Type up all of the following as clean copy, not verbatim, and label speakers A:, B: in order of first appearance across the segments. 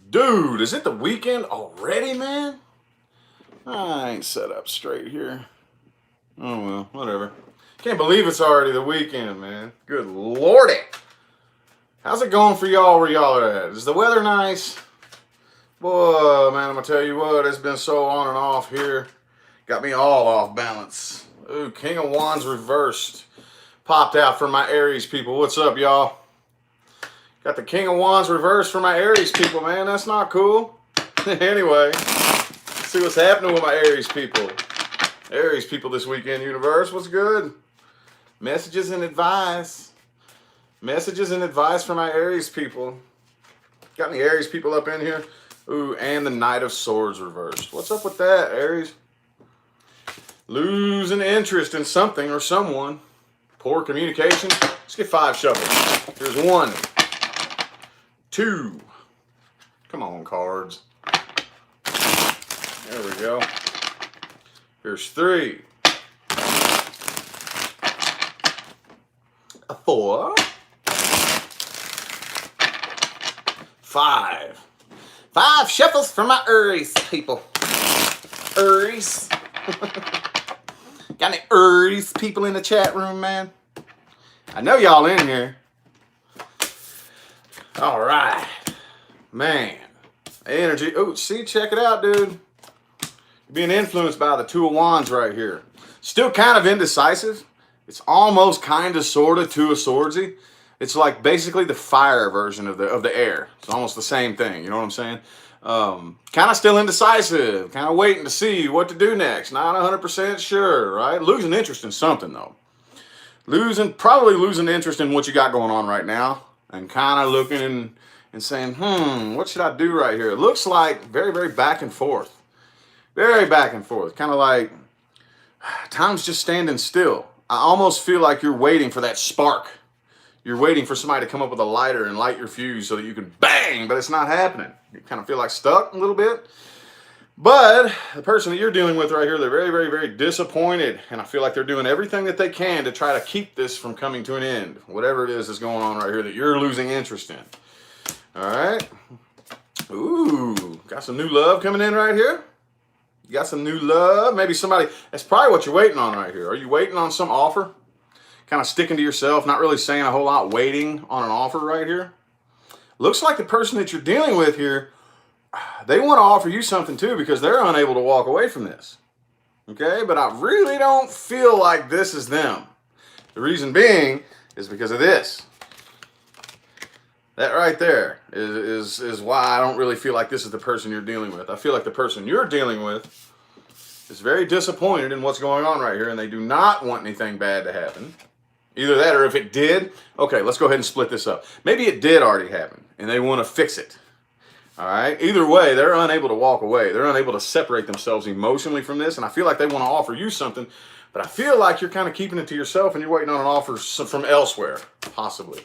A: Dude, is it the weekend already, man? I ain't set up straight here. Oh, well, whatever. Can't believe it's already the weekend, man. Good lordy. How's it going for y'all where y'all are at? Is the weather nice? Boy, man, I'm going to tell you what, it's been so on and off here. Got me all off balance. Ooh, King of Wands reversed. Popped out for my Aries people. What's up, y'all? Got the King of Wands reversed for my Aries people, man. That's not cool. Anyway, let's see what's happening with my Aries people. Aries people this weekend, universe. What's good? Messages and advice. Messages and advice for my Aries people. Got any Aries people up in here? Ooh, and the Knight of Swords reversed. What's up with that, Aries? Losing interest in something or someone. Poor communication. Let's get 5 shuffles. Here's 1, 2. Come on, cards. There we go. Here's 3. 4. 5. 5 shuffles for my Aries people. Aries. Got any Aries people in the chat room, man? I know y'all in here. All right. Man. Energy. Oh, see, check it out, dude. Being influenced by the 2 of Wands right here. Still kind of indecisive. It's almost kind of sort of 2 of Swordsy. It's like basically the fire version of the air. It's almost the same thing. You know what I'm saying? Kind of still indecisive. Kind of waiting to see what to do next. Not 100% sure, right? Losing interest in something though. Probably losing interest in what you got going on right now, and kind of looking and saying, what should I do right here? It looks like very, very back and forth. Very back and forth. Kind of like time's just standing still. I almost feel like you're waiting for that spark. You're waiting for somebody to come up with a lighter and light your fuse so that you can bang, but it's not happening. You kind of feel like stuck a little bit. But the person that you're dealing with right here, they're very, very, very disappointed. And I feel like they're doing everything that they can to try to keep this from coming to an end. Whatever it is that's going on right here that you're losing interest in. All right. Ooh, got some new love coming in right here. You got some new love. Maybe somebody, that's probably what you're waiting on right here. Are you waiting on some offer? Kind of sticking to yourself, not really saying a whole lot, waiting on an offer right here. Looks like the person that you're dealing with here, they want to offer you something too because they're unable to walk away from this. Okay, but I really don't feel like this is them. The reason being is because of this. That right there is why I don't really feel like this is the person you're dealing with. I feel like the person you're dealing with is very disappointed in what's going on right here, and they do not want anything bad to happen. Either that, or if it did, okay, let's go ahead and split this up. Maybe it did already happen, and they want to fix it. All right? Either way, they're unable to walk away. They're unable to separate themselves emotionally from this, and I feel like they want to offer you something, but I feel like you're kind of keeping it to yourself, and you're waiting on an offer from elsewhere, possibly.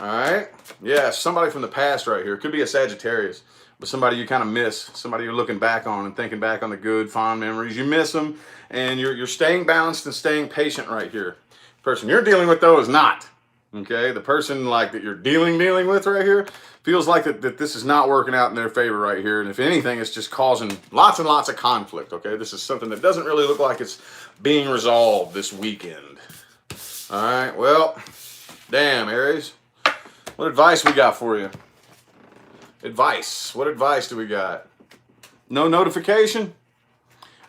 A: All right? Yeah, somebody from the past right here. It could be a Sagittarius, but somebody you kind of miss, somebody you're looking back on and thinking back on the good, fond memories. You miss them, and you're staying balanced and staying patient right here. The person you're dealing with, though, is not. Okay? The person like that you're dealing with right here feels like that this is not working out in their favor right here, and if anything, it's just causing lots and lots of conflict. Okay? This is something that doesn't really look like it's being resolved this weekend. All right? Well, damn, Aries. What advice we got for you? Advice. What advice do we got? No notification?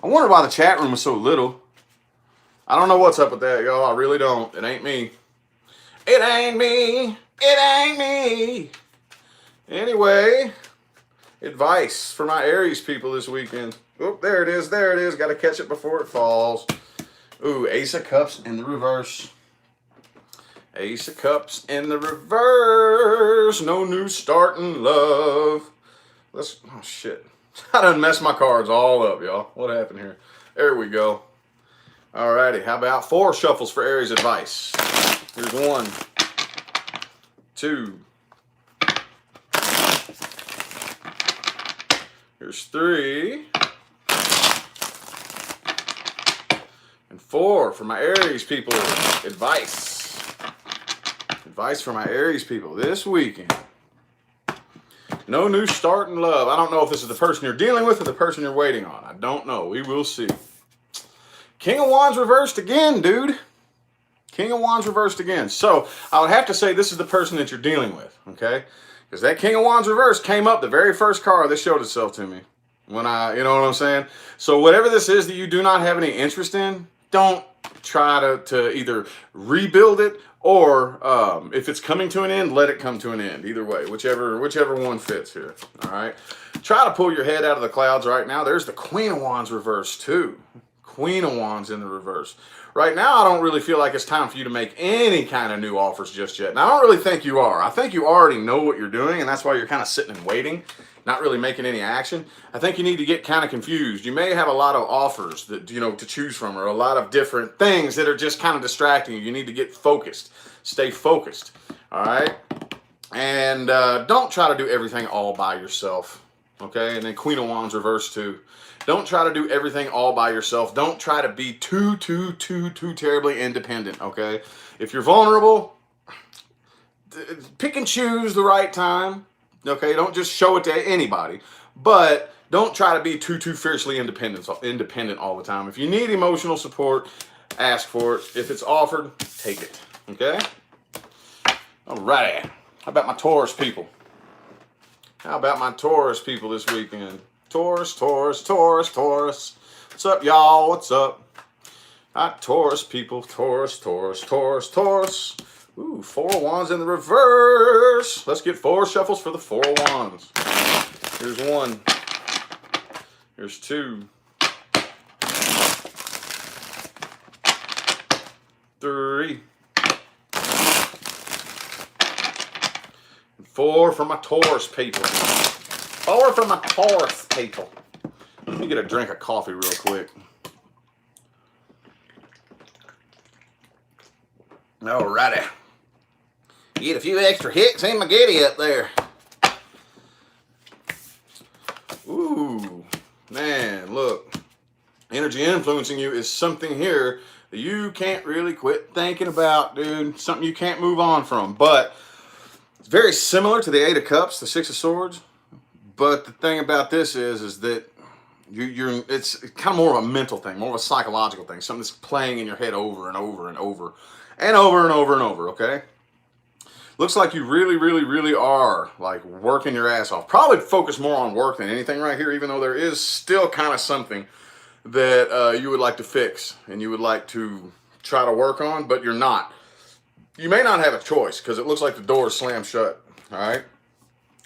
A: I wonder why the chat room was so little. I don't know what's up with that, y'all. I really don't. It ain't me. It ain't me. It ain't me. Anyway, advice for my Aries people this weekend. Oh, there it is. There it is. Got to catch it before it falls. Ooh, Ace of Cups in the reverse. Ace of Cups in the reverse. No new start in love. Oh, shit. I done messed my cards all up, y'all. What happened here? There we go. Alrighty. How about 4 shuffles for Aries advice? Here's 1, 2. Here's 3. And 4 for my Aries people. Advice. Advice for my Aries people this weekend. No new start in love. I don't know if this is the person you're dealing with or the person you're waiting on. I don't know. We will see. King of Wands reversed again, dude. King of Wands reversed again. So I would have to say this is the person that you're dealing with, okay? Because that King of Wands reversed came up the very first card that showed itself to me. When you know what I'm saying? So whatever this is that you do not have any interest in, don't try to either rebuild it or if it's coming to an end, let it come to an end. Either way, whichever one fits here, all right? Try to pull your head out of the clouds right now. There's the Queen of Wands reversed too. Queen of Wands in the reverse. Right now, I don't really feel like it's time for you to make any kind of new offers just yet. And I don't really think you are. I think you already know what you're doing, and that's why you're kind of sitting and waiting, not really making any action. I think you need to get kind of confused. You may have a lot of offers that, you know, to choose from, or a lot of different things that are just kind of distracting you. You need to get focused. Stay focused, all right? And don't try to do everything all by yourself, okay? And then Queen of Wands reverse too. Don't try to do everything all by yourself. Don't try to be too terribly independent, okay? If you're vulnerable, pick and choose the right time, okay? Don't just show it to anybody. But don't try to be too fiercely independent all the time. If you need emotional support, ask for it. If it's offered, take it, okay? All right. How about my Taurus people? How about my Taurus people this weekend? Taurus. What's up, y'all? What's up? Taurus people. Taurus. Ooh, 4 of Wands in the reverse. Let's get 4 shuffles for the 4 of Wands. Here's 1. Here's 2. 3. 4 for my Taurus people. 4 for my Taurus people. Let me get a drink of coffee real quick. Alrighty. Get a few extra hits in my giddy up there. Ooh, man, look. Energy influencing you is something here that you can't really quit thinking about, dude. Something you can't move on from. But it's very similar to the 8 of Cups, the 6 of Swords. But the thing about this is that it's kind of more of a mental thing, more of a psychological thing, something that's playing in your head over and over and over and over and over and over, okay? Looks like you really are like working your ass off. Probably focus more on work than anything right here, even though there is still kind of something that you would like to fix and you would like to try to work on, but you're not. You may not have a choice because it looks like the door is slammed shut, all right?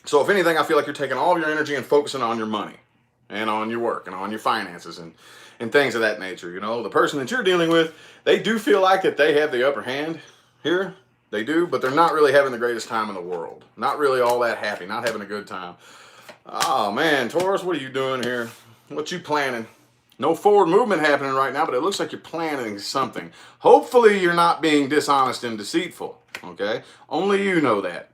A: So if anything, I feel like you're taking all of your energy and focusing on your money and on your work and on your finances and things of that nature. You know, the person that you're dealing with, they do feel like that they have the upper hand here. They do, but they're not really having the greatest time in the world. Not really all that happy, not having a good time. Oh man, Taurus, what are you doing here? What you planning? No forward movement happening right now, but it looks like you're planning something. Hopefully you're not being dishonest and deceitful, okay? Only you know that.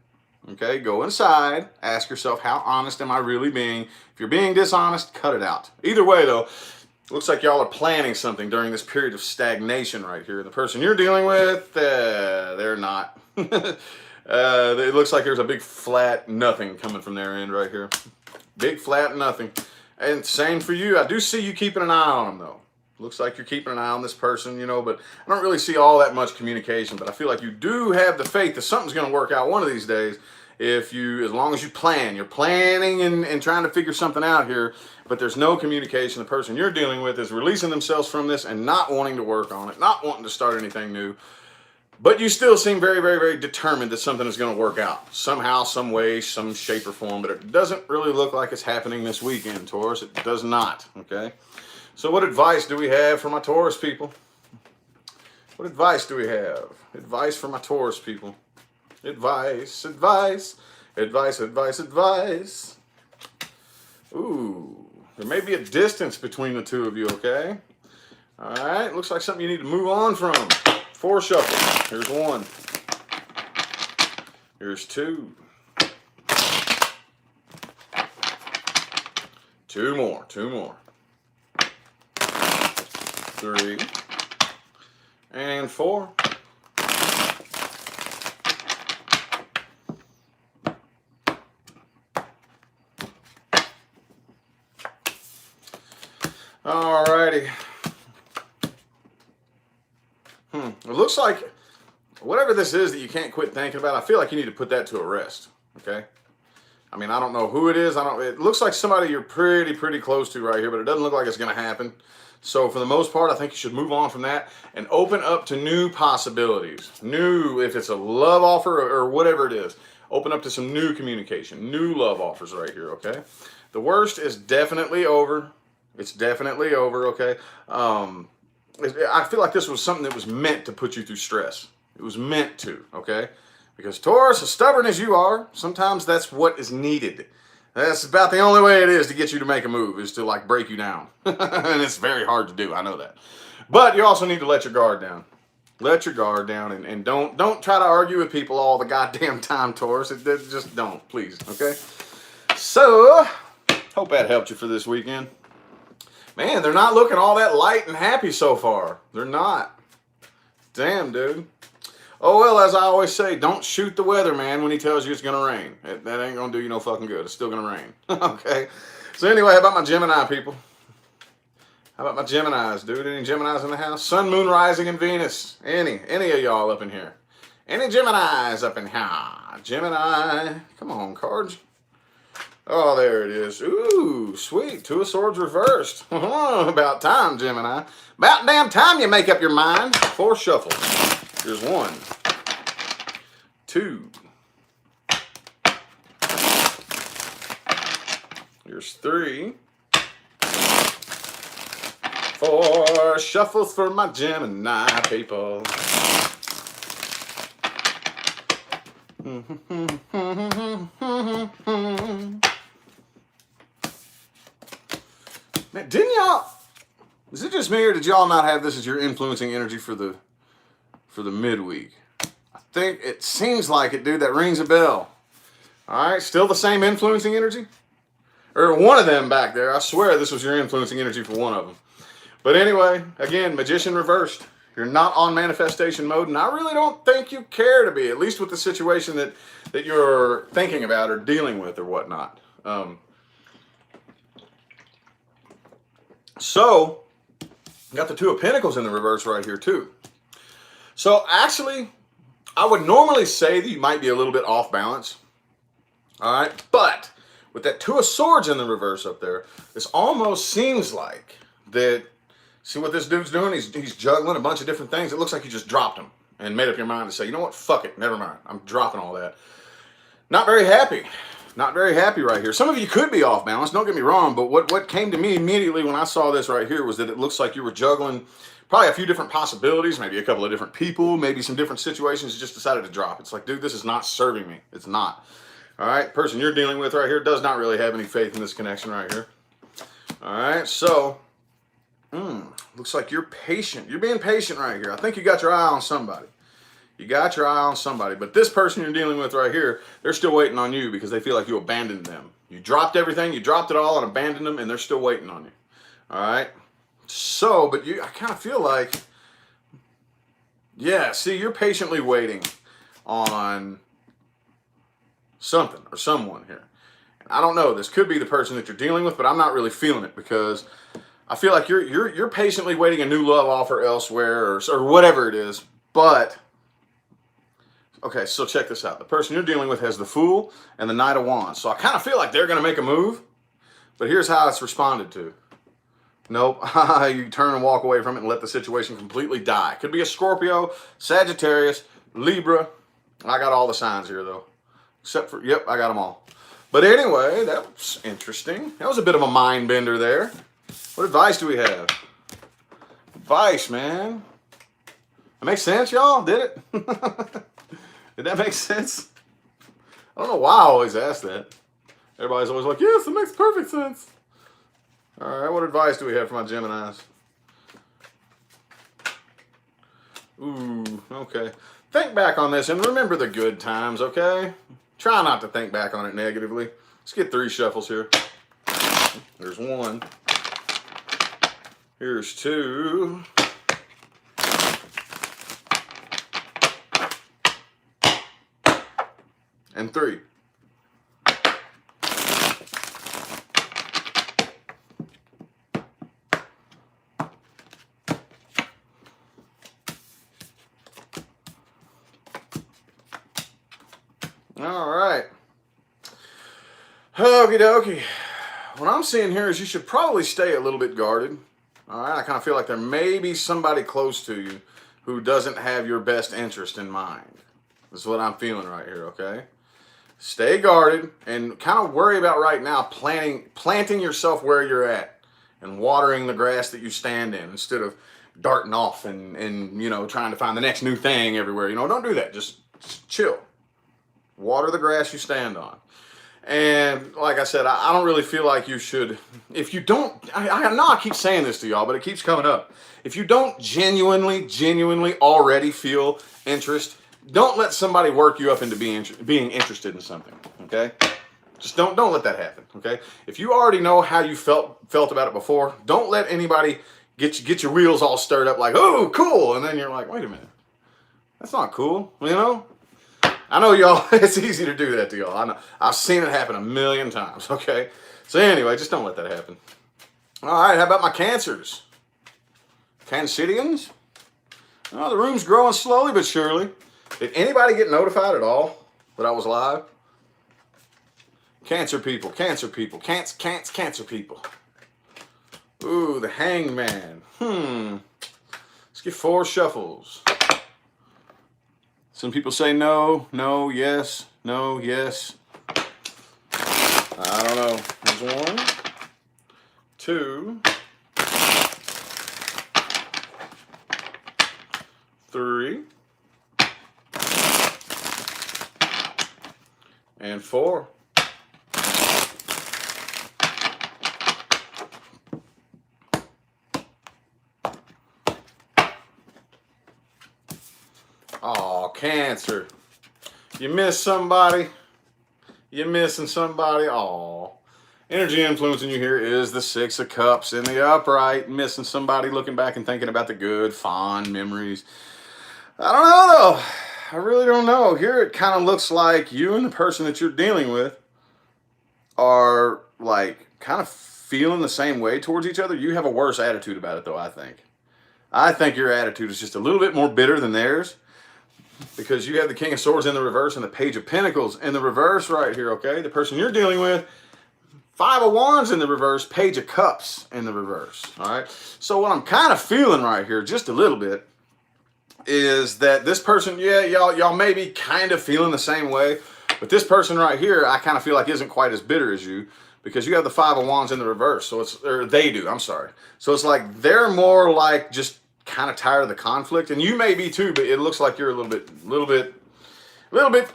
A: Okay, go inside, ask yourself, how honest am I really being? If you're being dishonest, cut it out. Either way, though, looks like y'all are planning something during this period of stagnation right here. The person you're dealing with, they're not. It looks like there's a big flat nothing coming from their end right here. Big flat nothing. And same for you. I do see you keeping an eye on them, though. Looks like you're keeping an eye on this person, you know, but I don't really see all that much communication. But I feel like you do have the faith that something's going to work out one of these days as long as you plan. You're planning and trying to figure something out here, but there's no communication. The person you're dealing with is releasing themselves from this and not wanting to work on it, not wanting to start anything new. But you still seem very determined that something is going to work out. Somehow, some way, some shape or form. But it doesn't really look like it's happening this weekend, Taurus. It does not, okay? So what advice do we have for my Taurus people? What advice do we have? Advice for my Taurus people. Advice. Ooh, there may be a distance between the two of you, okay? All right, looks like something you need to move on from. 4 shuffles. Here's 1. Here's 2. 2 more. 3 and 4. Alrighty. It looks like whatever this is that you can't quit thinking about, I feel like you need to put that to a rest. Okay? I mean, I don't know who it is. It looks like somebody you're pretty close to right here, but it doesn't look like it's going to happen. So for the most part, I think you should move on from that and open up to new possibilities. New, if it's a love offer or whatever it is, open up to some new communication, new love offers right here, okay? The worst is definitely over. It's definitely over, okay? I feel like this was something that was meant to put you through stress. It was meant to, okay? Because Taurus, as stubborn as you are, sometimes that's what is needed. That's about the only way it is to get you to make a move, is to like break you down. And it's very hard to do, I know that. But you also need to let your guard down. Let your guard down and don't try to argue with people all the goddamn time, Taurus. Just don't, please, okay? So, hope that helped you for this weekend. Man, they're not looking all that light and happy so far. They're not. Damn, dude. Oh, well, as I always say, don't shoot the weatherman when he tells you it's going to rain. That ain't going to do you no fucking good. It's still going to rain. Okay? So anyway, how about my Gemini people? How about my Geminis, dude? Any Geminis in the house? Sun, Moon, Rising, and Venus. Any of y'all up in here? Any Geminis up in here? Gemini. Come on, cards. Oh, there it is. Ooh, sweet. Two of Swords reversed. About time, Gemini. About damn time you make up your mind. 4 shuffles. Here's 1, 2. Here's 3. 4 shuffles for my Gemini people. Man, didn't y'all? Is it just me, or did y'all not have this as your influencing energy for the midweek? I think it seems like it, dude. That rings a bell. All right, still the same influencing energy, or one of them back there. I swear this was your influencing energy for one of them. But anyway, again, Magician reversed. You're not on manifestation mode, and I really don't think you care to be, at least with the situation that you're thinking about or dealing with or whatnot. So, got the 2 of Pentacles in the reverse right here too. So actually, I would normally say that you might be a little bit off balance. All right, but with that 2 of Swords in the reverse up there, this almost seems like that. See what this dude's doing? He's juggling a bunch of different things. It looks like you just dropped him and made up your mind to say, you know what, fuck it, never mind. I'm dropping all that. Not very happy. Not very happy right here. Some of you could be off balance, don't get me wrong, but what came to me immediately when I saw this right here was that it looks like you were juggling probably a few different possibilities, maybe a couple of different people, maybe some different situations. You just decided to drop. It's like, dude, this is not serving me. It's not. All right, person you're dealing with right here does not really have any faith in this connection right here. All right, so looks like you're patient. You're being patient right here. I think you got your eye on somebody. You got your eye on somebody. But this person you're dealing with right here, they're still waiting on you because they feel like you abandoned them. You dropped everything. You dropped it all and abandoned them, and they're still waiting on you. All right? So, but I kind of feel like, yeah, see, you're patiently waiting on something or someone here. And I don't know. This could be the person that you're dealing with, but I'm not really feeling it because I feel like you're patiently waiting a new love offer elsewhere or whatever it is. But okay, so check this out. The person you're dealing with has the Fool and the Knight of Wands. So I kind of feel like they're going to make a move. But here's how it's responded to. Nope. You turn and walk away from it and let the situation completely die. Could be a Scorpio, Sagittarius, Libra. I got all the signs here though. Except for, yep, I got them all. But anyway, that was interesting. That was a bit of a mind bender there. What advice do we have? Advice, man. That makes sense, y'all? Did it? Did that make sense? I don't know why I always ask that. Everybody's always like, yes, it makes perfect sense. All right, what advice do we have for my Geminis? Ooh, okay. Think back on this and remember the good times, okay? Try not to think back on it negatively. Let's get 3 shuffles here. There's 1. Here's 2. And 3. Okie dokie. What I'm seeing here is you should probably stay a little bit guarded. All right, I kind of feel like there may be somebody close to you who doesn't have your best interest in mind. This is what I'm feeling right here, okay? Stay guarded and kind of worry about right now planting yourself where you're at and watering the grass that you stand in instead of darting off and you know, trying to find the next new thing everywhere. You know, don't do that. Just chill. Water the grass you stand on. And like I said, I don't really feel like you should, if you don't, I know I keep saying this to y'all, but it keeps coming up. If you don't genuinely already feel interest, don't let somebody work you up into being interested in something, okay? Just don't let that happen, okay? If you already know how you felt about it before, don't let anybody get your wheels all stirred up like, oh, cool, and then you're like, wait a minute, that's not cool, you know? I know y'all, it's easy to do that to y'all. I know. I've seen it happen a million times, okay? So anyway, just don't let that happen. All right, how about my Cancers? Cancerians? Oh, the room's growing slowly but surely. Did anybody get notified at all that I was live? Cancer people, Cancer people, Cancer people. Ooh, the Hangman. Let's get 4 shuffles. Some people say no, no, yes, no, yes. I don't know. There's 1, 2, 3, and 4. Oh, Cancer. You miss somebody? You missing somebody? Oh. Energy influencing you here is the 6 of Cups in the upright. Missing somebody, looking back and thinking about the good, fond memories. I don't know, though. I really don't know. Here it kind of looks like you and the person that you're dealing with are, like, kind of feeling the same way towards each other. You have a worse attitude about it, though, I think. I think your attitude is just a little bit more bitter than theirs. Because you have the King of Swords in the reverse and the Page of Pentacles in the reverse right here, okay? The person you're dealing with, 5 of Wands in the reverse, Page of Cups in the reverse, all right? So what I'm kind of feeling right here, just a little bit, is that this person, yeah, y'all may be kind of feeling the same way, but this person right here, I kind of feel like isn't quite as bitter as you because you have the 5 of Wands in the reverse, so it's, or they do, I'm sorry. So it's like they're more like just kind of tired of the conflict, and you may be too, but it looks like you're a little bit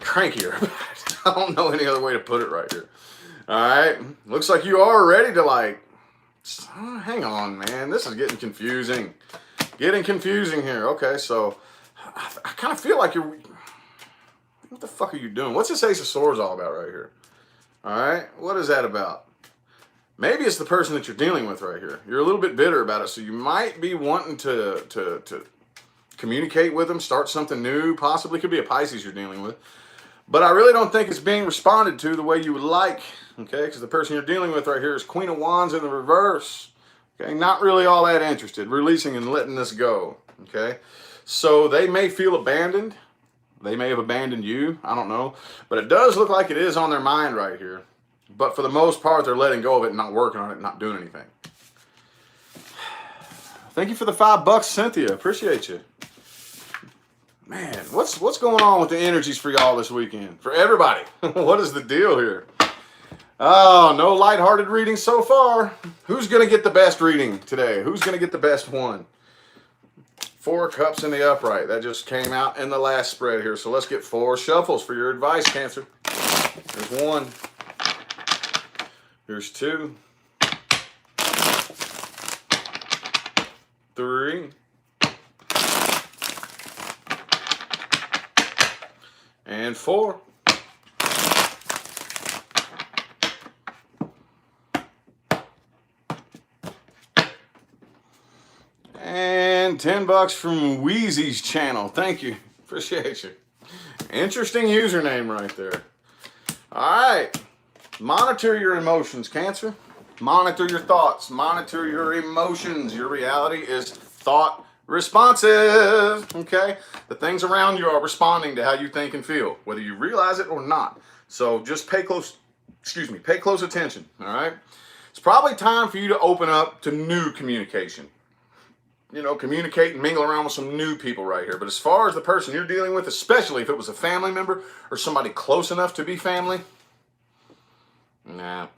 A: crankier. I don't know any other way to put it right here. All right, looks like you are ready to like. Hang on, man. This is getting confusing. Getting confusing here. Okay, so I kind of feel like you're. What the fuck are you doing? What's this Ace of Swords all about right here? All right, what is that about? Maybe it's the person that you're dealing with right here. You're a little bit bitter about it, so you might be wanting to communicate with them, start something new. Possibly could be a Pisces you're dealing with. But I really don't think it's being responded to the way you would like, okay? Because the person you're dealing with right here is Queen of Wands in the reverse, okay? Not really all that interested, releasing and letting this go, okay? So they may feel abandoned. They may have abandoned you. I don't know. But it does look like it is on their mind right here. But for the most part, they're letting go of it and not working on it and not doing anything. Thank you for the $5, Cynthia. Appreciate you. Man, what's going on with the energies for y'all this weekend? For everybody. What is the deal here? Oh, no lighthearted reading so far. Who's going to get the best reading today? Who's going to get the best one? 4 cups in the upright. That just came out in the last spread here. So let's get 4 shuffles for your advice, Cancer. There's 1. Here's 2. 3. And 4. And $10 from Wheezy's channel. Thank you. Appreciate you. Interesting username right there. All right. Monitor your emotions, Cancer. Monitor your thoughts. Monitor your emotions. Your reality is thought responsive. Okay? The things around you are responding to how you think and feel, whether you realize it or not. So just pay close excuse me, pay close attention, all right? It's probably time for you to open up to new communication. You know, communicate and mingle around with some new people right here. But as far as the person you're dealing with, especially if it was a family member or somebody close enough to be family, no.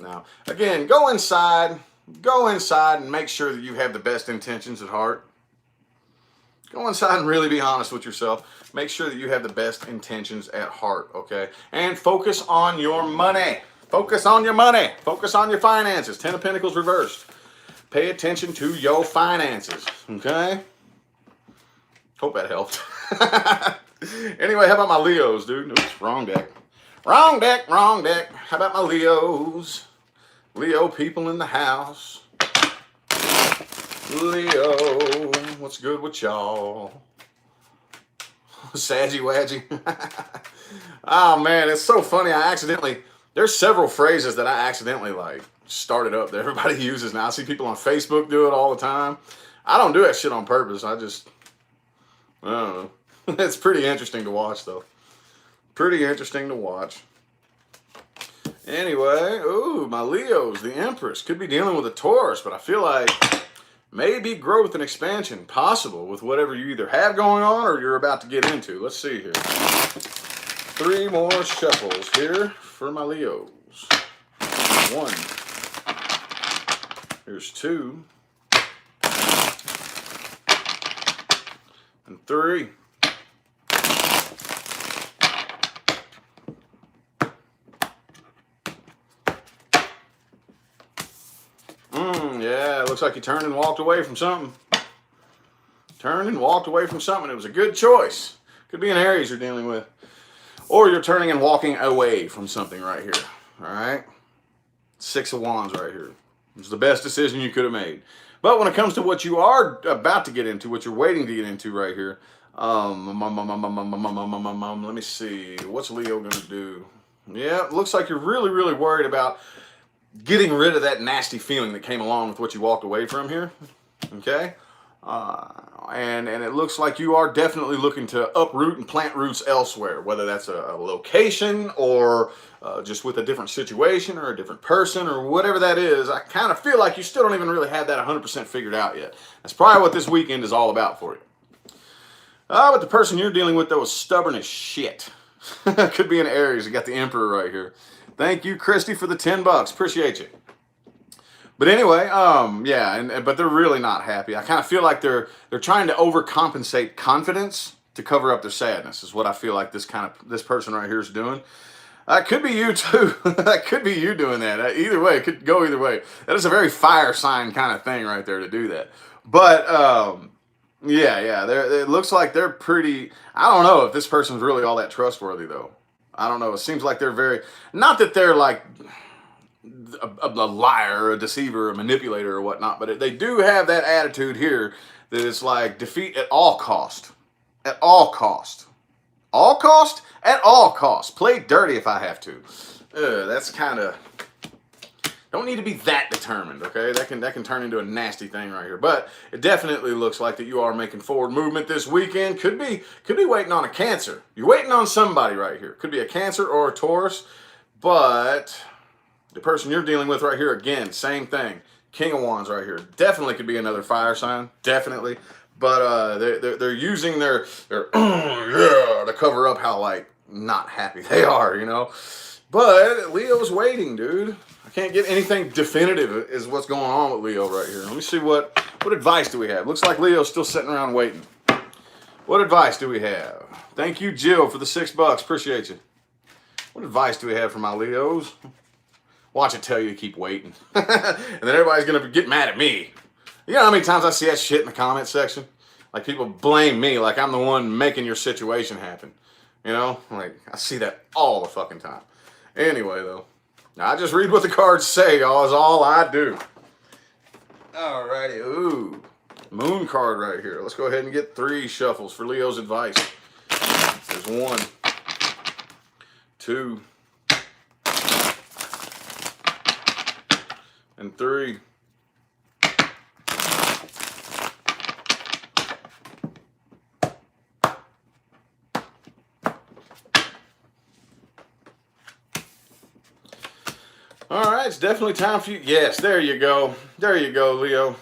A: Again, go inside and make sure that you have the best intentions at heart. Go inside and really be honest with yourself. Make sure that you have the best intentions at heart, okay? And focus on your money. Focus on your money. Focus on your finances. 10 of Pentacles reversed. Pay attention to your finances, okay? Hope that helped. Anyway, how about my Leos, dude? Oops, wrong deck. Wrong deck. How about my Leos? Leo people in the house. Leo, what's good with y'all? Saggy Wadgy. Oh man, it's so funny. There's several phrases that I accidentally like started up that everybody uses now. I see people on Facebook do it all the time. I don't do that shit on purpose. I don't know. It's pretty interesting to watch though. Pretty interesting to watch. Anyway, ooh, my Leos, the Empress, could be dealing with a Taurus, but I feel like maybe growth and expansion possible with whatever you either have going on or you're about to get into. Let's see here. 3 more shuffles here for my Leos. 1. Here's 2. And 3. Yeah, it looks like you turned and walked away from something. Turned and walked away from something. It was a good choice. Could be an Aries you're dealing with. Or you're turning and walking away from something right here. All right? 6 of Wands right here. It's the best decision you could have made. But when it comes to what you are about to get into, what you're waiting to get into right here, let me see. What's Leo going to do? Yeah, it looks like you're really, really worried about getting rid of that nasty feeling that came along with what you walked away from here. Okay? And it looks like you are definitely looking to uproot and plant roots elsewhere, whether that's a location or just with a different situation or a different person or whatever that is. I kind of feel like you still don't even really have that 100% figured out yet. That's probably what this weekend is all about for you. But the person you're dealing with, though, is stubborn as shit. Could be an Aries. You got the Emperor right here. Thank you, Christy, for the $10. Appreciate you. But anyway, yeah, but they're really not happy. I kind of feel like they're trying to overcompensate confidence to cover up their sadness. Is what I feel like this person right here is doing. Could be you too. That could be you doing that. Either way, it could go either way. That is a very fire sign kind of thing right there to do that. But yeah, it looks like they're pretty. I don't know if this person's really all that trustworthy though. I don't know. It seems like they're very, not that they're like a liar, a deceiver, a manipulator or whatnot, but they do have that attitude here that it's like defeat at all cost. At all cost. All cost? At all cost. Play dirty if I have to. That's kind of, don't need to be that determined, okay? That can turn into a nasty thing right here. But it definitely looks like that you are making forward movement this weekend. Could be waiting on a Cancer. You're waiting on somebody right here. Could be a Cancer or a Taurus. But the person you're dealing with right here, again, same thing. King of Wands right here. Definitely could be another fire sign. Definitely. But they're using their yeah to cover up how like not happy they are, you know. But Leo's waiting, dude. I can't get anything definitive is what's going on with Leo right here. Let me see what advice do we have. Looks like Leo's still sitting around waiting. What advice do we have? Thank you, Jill, for the $6. Appreciate you. What advice do we have for my Leos? Watch it tell you to keep waiting. And then everybody's going to get mad at me. You know how many times I see that shit in the comment section? Like people blame me like I'm the one making your situation happen. You know? Like I see that all the fucking time. Anyway, though. I just read what the cards say, y'all, is all I do. Alrighty, ooh. Moon card right here. Let's go ahead and get 3 shuffles for Leo's advice. There's 1, 2, and 3. right, it's definitely time for you. Yes, there you go. There you go, Leo.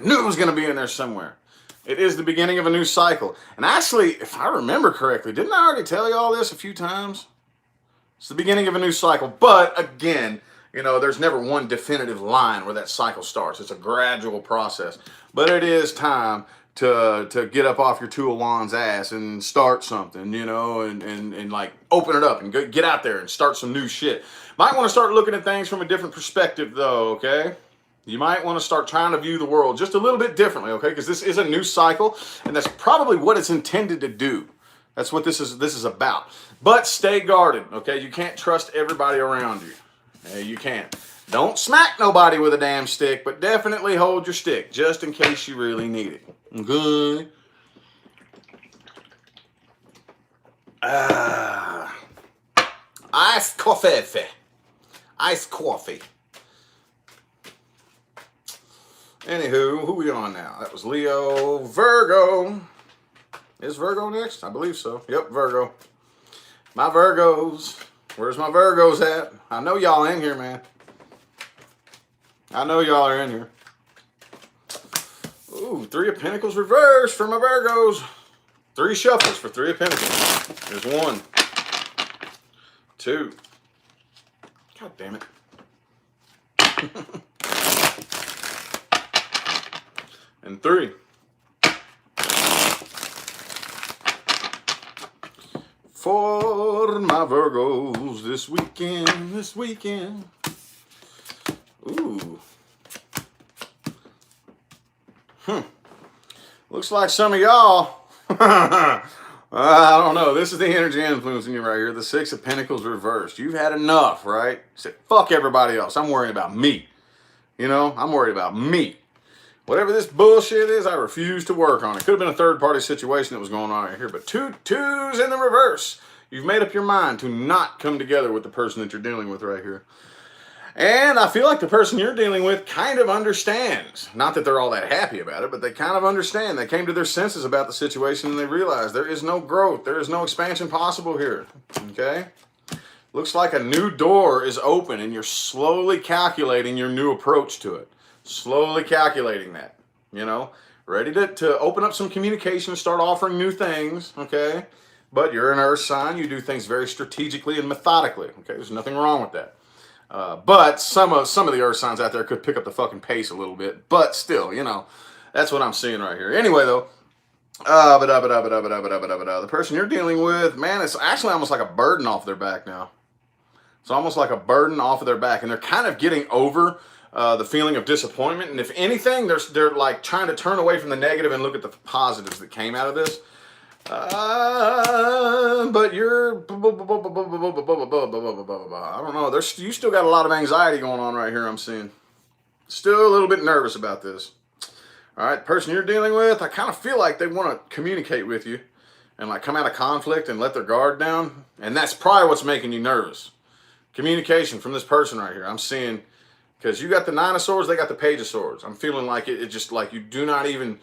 A: Knew it was going to be in there somewhere. It is the beginning of a new cycle. And actually, if I remember correctly, didn't I already tell you all this a few times? It's the beginning of a new cycle. But again, you know, there's never one definitive line where that cycle starts. It's a gradual process. But it is time to get up off your two of wands ass and start something, you know, and like open it up and get out there and start some new shit. Might want to start looking at things from a different perspective though, okay? You might want to start trying to view the world just a little bit differently, okay? Because this is a new cycle, and that's probably what it's intended to do. That's what this is about. But stay guarded, okay? You can't trust everybody around you. You can't. Don't smack nobody with a damn stick, but definitely hold your stick, just in case you really need it. Okay? Iced coffee. Iced coffee. Anywho, who we on now? That was Leo. Virgo. Is Virgo next? I believe so. Yep, Virgo. My Virgos. Where's my Virgos at? I know y'all in here, man. I know y'all are in here. Ooh, Three of Pentacles reversed for my Virgos. 3 shuffles for Three of Pentacles. There's 1. 2. God damn it. And 3. For my Virgos this weekend. Ooh. Looks like some of y'all, I don't know, this is the energy influencing you right here. The 6 of Pentacles reversed. You've had enough, right? You said, fuck everybody else. I'm worried about me. You know, I'm worried about me. Whatever this bullshit is, I refuse to work on it. Could have been a third-party situation that was going on right here, but twos in the reverse. You've made up your mind to not come together with the person that you're dealing with right here. And I feel like the person you're dealing with kind of understands. Not that they're all that happy about it, but they kind of understand. They came to their senses about the situation and they realized there is no growth. There is no expansion possible here. Okay? Looks like a new door is open and you're slowly calculating your new approach to it. Slowly calculating that, you know, ready to open up some communication, start offering new things, okay? But you're an earth sign. You do things very strategically and methodically, okay? There's nothing wrong with that. But some of the earth signs out there could pick up the fucking pace a little bit. But still, you know, that's what I'm seeing right here. Anyway, though, the person you're dealing with, man, it's actually almost like a burden off their back now. It's almost like a burden off of their back. And they're kind of getting over the feeling of disappointment, and if anything, they're like trying to turn away from the negative and look at the positives that came out of this. But you're, I don't know. You still got a lot of anxiety going on right here. I'm seeing. Still a little bit nervous about this. All right, the person you're dealing with, I kind of feel like they want to communicate with you, and like come out of conflict and let their guard down, and that's probably what's making you nervous. Communication from this person right here. I'm seeing. Because you got the 9 of Swords, they got the Page of Swords. I'm feeling like it just like you don't even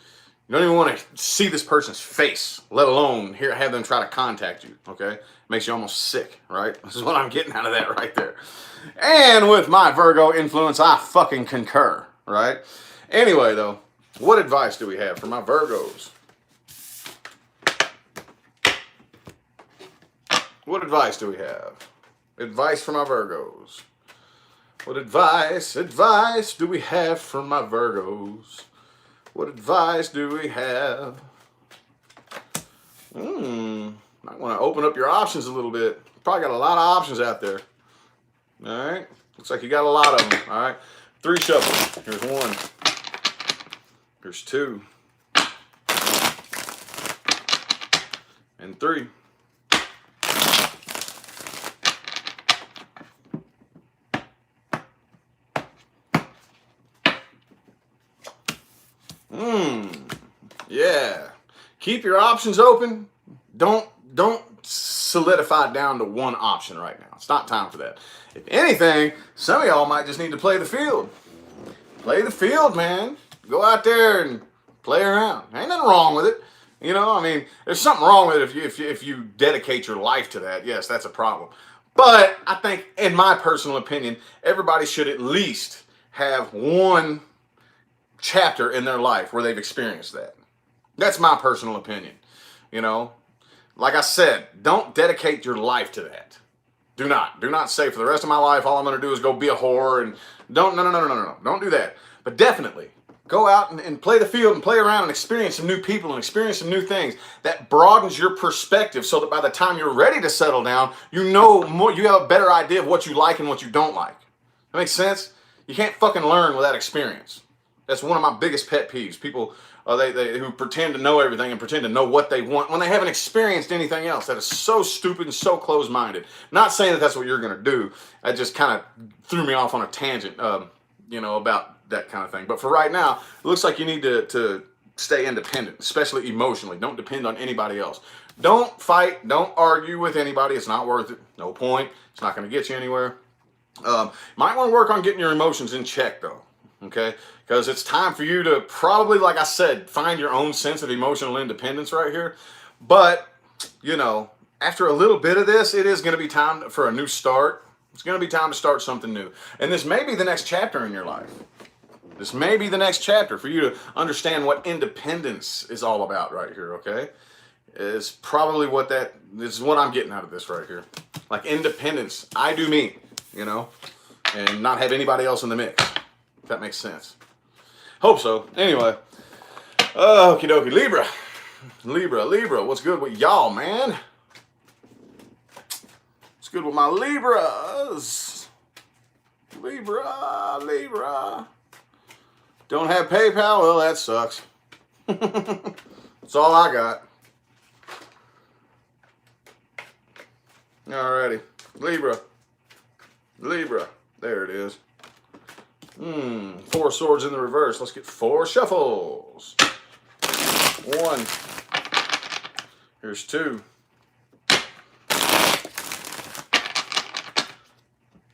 A: want to see this person's face, let alone have them try to contact you, okay? Makes you almost sick, right? This is what I'm getting out of that right there. And with my Virgo influence, I fucking concur, right? Anyway, though, what advice do we have for my Virgos? What advice do we have? Advice for my Virgos. What advice do we have for my Virgos? What advice do we have? Might want to open up your options a little bit. Probably got a lot of options out there. All right. Looks like you got a lot of them. All right. 3 shuffles. Here's 1. Here's 2. And 3. Yeah. Keep your options open. Don't solidify down to one option right now. It's not time for that. If anything, some of y'all might just need to play the field. Play the field, man. Go out there and play around. Ain't nothing wrong with it. You know, I mean, there's something wrong with it if you dedicate your life to that. Yes, that's a problem. But I think, in my personal opinion, everybody should at least have one chapter in their life where they've experienced that. That's my personal opinion. You know, like I said, don't dedicate your life to that. Do not say for the rest of my life, all I'm going to do is go be a whore and no. Don't do that. But definitely go out and play the field and play around and experience some new people and experience some new things. That broadens your perspective so that by the time you're ready to settle down, you know more, you have a better idea of what you like and what you don't like. That makes sense? You can't fucking learn without experience. That's one of my biggest pet peeves. People they who pretend to know everything and pretend to know what they want when they haven't experienced anything else. That is so stupid and so closed-minded. Not saying that that's what you're going to do. That just kind of threw me off on a tangent, about that kind of thing. But for right now, it looks like you need to stay independent, especially emotionally. Don't depend on anybody else. Don't fight. Don't argue with anybody. It's not worth it. No point. It's not going to get you anywhere. Might want to work on getting your emotions in check, though. Okay? Because it's time for you to probably, like I said, find your own sense of emotional independence right here. But, after a little bit of this, it is going to be time for a new start. It's going to be time to start something new. And this may be the next chapter in your life. This may be the next chapter for you to understand what independence is all about right here, okay? Is probably this is what I'm getting out of this right here. Like independence. I do me, and not have anybody else in the mix. If that makes sense. Hope so. Anyway. Okie dokie. Libra. What's good with y'all, man? What's good with my Libras? Libra. Don't have PayPal? Well, that sucks. That's all I got. Alrighty. Libra. There it is. 4 swords in the reverse. Let's get 4 shuffles. 1. Here's 2.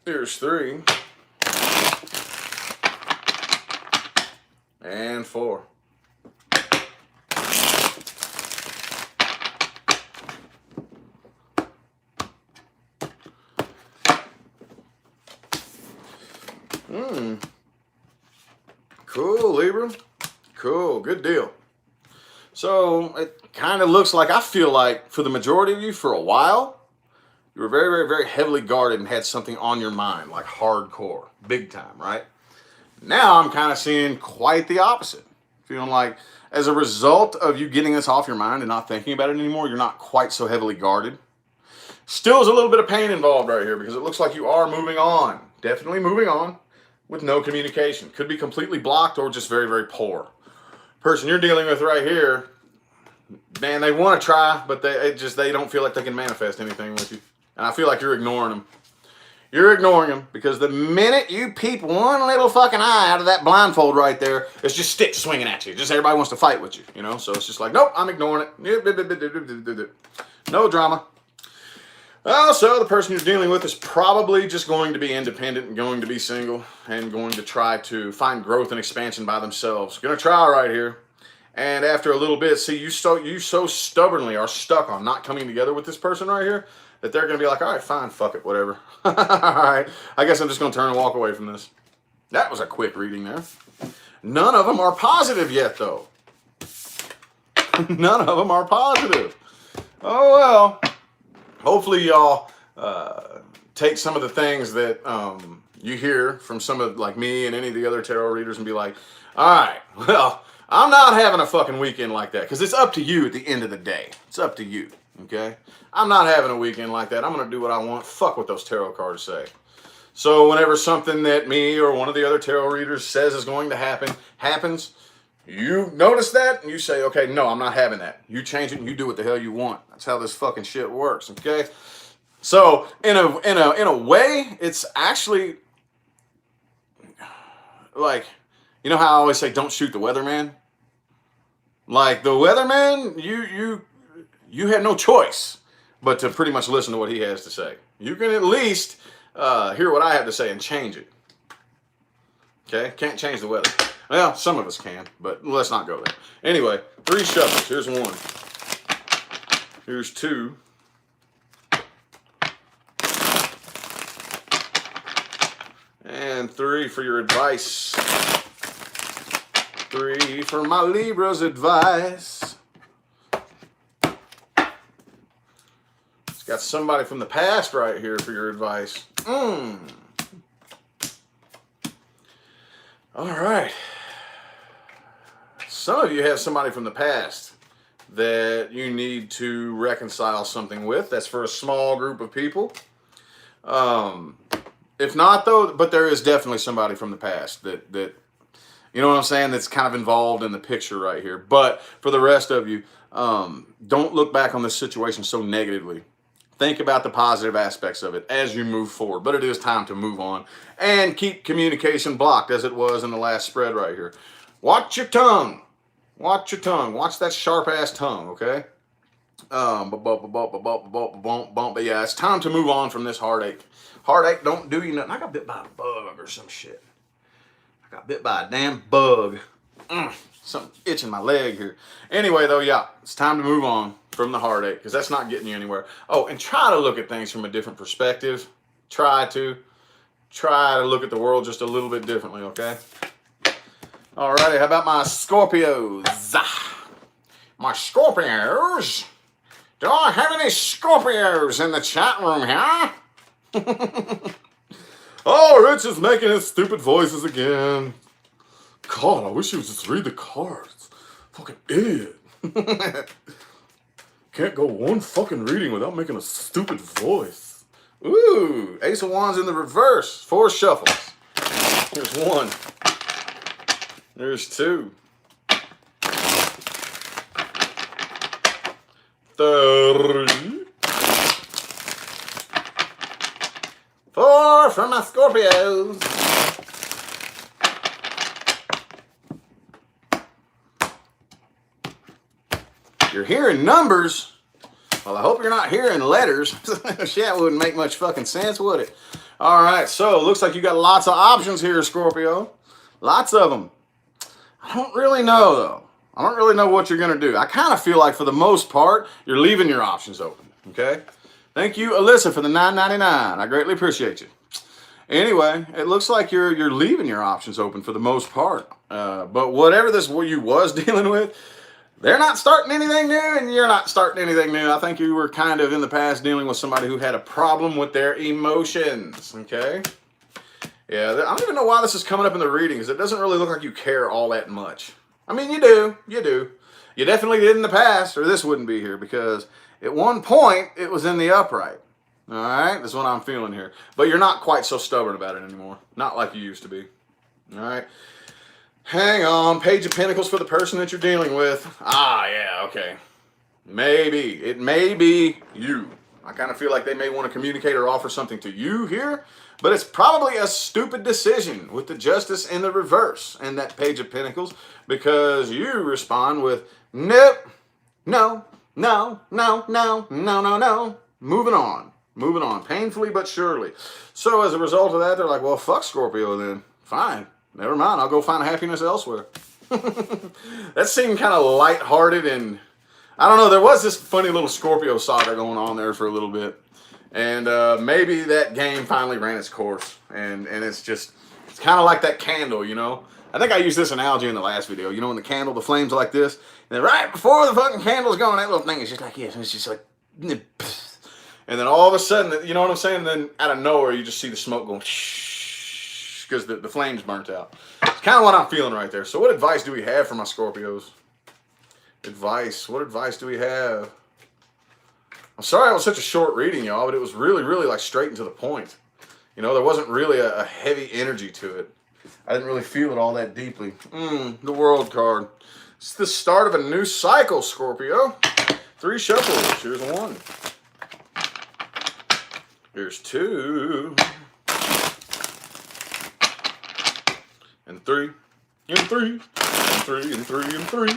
A: Here's 3. And 4. Cool, Libra. Cool, good deal. So it kind of looks like, I feel like for the majority of you, for a while, you were very, very, very heavily guarded and had something on your mind, like hardcore, big time, right? Now I'm kind of seeing quite the opposite. Feeling like as a result of you getting this off your mind and not thinking about it anymore, you're not quite so heavily guarded. Still is a little bit of pain involved right here because it looks like you are moving on. Definitely moving on with no communication. Could be completely blocked or just very, very poor. Person you're dealing with right here, man, they want to try, but they don't feel like they can manifest anything with you. And I feel like you're ignoring them. You're ignoring them because the minute you peep one little fucking eye out of that blindfold right there, it's just sticks swinging at you. Just everybody wants to fight with you, So it's just like, nope, I'm ignoring it. No drama. Also, the person you're dealing with is probably just going to be independent and going to be single and going to try to find growth and expansion by themselves. Going to try right here. And after a little bit, see, you so stubbornly are stuck on not coming together with this person right here that they're going to be like, all right, fine, fuck it, whatever. All right, I guess I'm just going to turn and walk away from this. That was a quick reading there. None of them are positive yet, though. None of them are positive. Oh, well. Hopefully, y'all take some of the things that you hear from some of, like me and any of the other tarot readers and be like, all right, well, I'm not having a fucking weekend like that. Because it's up to you at the end of the day. It's up to you, okay? I'm not having a weekend like that. I'm going to do what I want. Fuck what those tarot cards say. So whenever something that me or one of the other tarot readers says is going to happen, happens, you notice that and you say, okay, no, I'm not having that. You change it and you do what the hell you want. That's how this fucking shit works, okay? So in a way, it's actually like, you know how I always say, don't shoot the weatherman? Like the weatherman, you had no choice but to pretty much listen to what he has to say. You can at least hear what I have to say and change it. Okay? Can't change the weather. Well, some of us can, but let's not go there. Anyway, 3 shuffles. Here's 1. Here's 2. and 3 for your advice. 3 for my Libra's advice. It's got somebody from the past right here for your advice. All right. Some of you have somebody from the past that you need to reconcile something with. That's for a small group of people. If not, though, but there is definitely somebody from the past that you know what I'm saying, that's kind of involved in the picture right here. But for the rest of you, don't look back on this situation so negatively. Think about the positive aspects of it as you move forward. But it is time to move on and keep communication blocked as it was in the last spread right here. Watch your tongue. Watch your tongue. Watch that sharp-ass tongue, okay? But yeah, it's time to move on from this heartache. Heartache don't do you nothing. I got bit by a bug or some shit. I got bit by a damn bug. Something itching my leg here. Anyway, though, yeah, it's time to move on from the heartache because that's not getting you anywhere. Oh, and try to look at things from a different perspective. Try to look at the world just a little bit differently, okay? Alrighty, how about my Scorpios? My Scorpios? Do I have any Scorpios in the chat room here? Oh, Rich is making his stupid voices again. God, I wish he would just read the cards. Fucking idiot. Can't go one fucking reading without making a stupid voice. Ooh, Ace of Wands in the reverse. 4 shuffles. Here's 1. There's 2. 3. 4 from my Scorpios. You're hearing numbers. Well, I hope you're not hearing letters. Shit wouldn't make much fucking sense, would it? All right, so looks like you got lots of options here, Scorpio. Lots of them. I don't really know, though. I don't really know what you're going to do. I kind of feel like, for the most part, you're leaving your options open, okay? Thank you, Alyssa, for the $9.99. I greatly appreciate you. Anyway, it looks like you're leaving your options open for the most part. But whatever you was dealing with, they're not starting anything new, and you're not starting anything new. I think you were kind of in the past dealing with somebody who had a problem with their emotions, okay? Yeah, I don't even know why this is coming up in the readings. It doesn't really look like you care all that much. I mean, you do. You do. You definitely did in the past, or this wouldn't be here, because at one point, it was in the upright. All right? That's what I'm feeling here. But you're not quite so stubborn about it anymore. Not like you used to be. All right? Hang on. Page of Pentacles for the person that you're dealing with. Ah, yeah, okay. Maybe. It may be you. I kind of feel like they may want to communicate or offer something to you here. But it's probably a stupid decision with the Justice in the reverse and that Page of Pentacles, because you respond with, nope, no, no, no, no, no, no, no. Moving on. Moving on. Painfully but surely. So as a result of that, they're like, well, fuck Scorpio then. Fine. Never mind. I'll go find happiness elsewhere. That seemed kind of lighthearted, and I don't know. There was this funny little Scorpio saga going on there for a little bit. And maybe that game finally ran its course. And it's kind of like that candle, you know. I think I used this analogy in the last video. You know, when the candle, the flames are like this. And then right before the fucking candle's going, that little thing is just like this. And it's just like, and then all of a sudden, you know what I'm saying? Then out of nowhere, you just see the smoke going, shh, because the flames burnt out. It's kind of what I'm feeling right there. So what advice do we have for my Scorpios? Advice. What advice do we have? I'm sorry it was such a short reading, y'all, but it was really, really like straight and to the point. You know, there wasn't really a heavy energy to it. I didn't really feel it all that deeply. The World card. It's the start of a new cycle, Scorpio. 3 shuffles. Here's 1. Here's 2. And 3. And 3. And 3. And 3. And 3.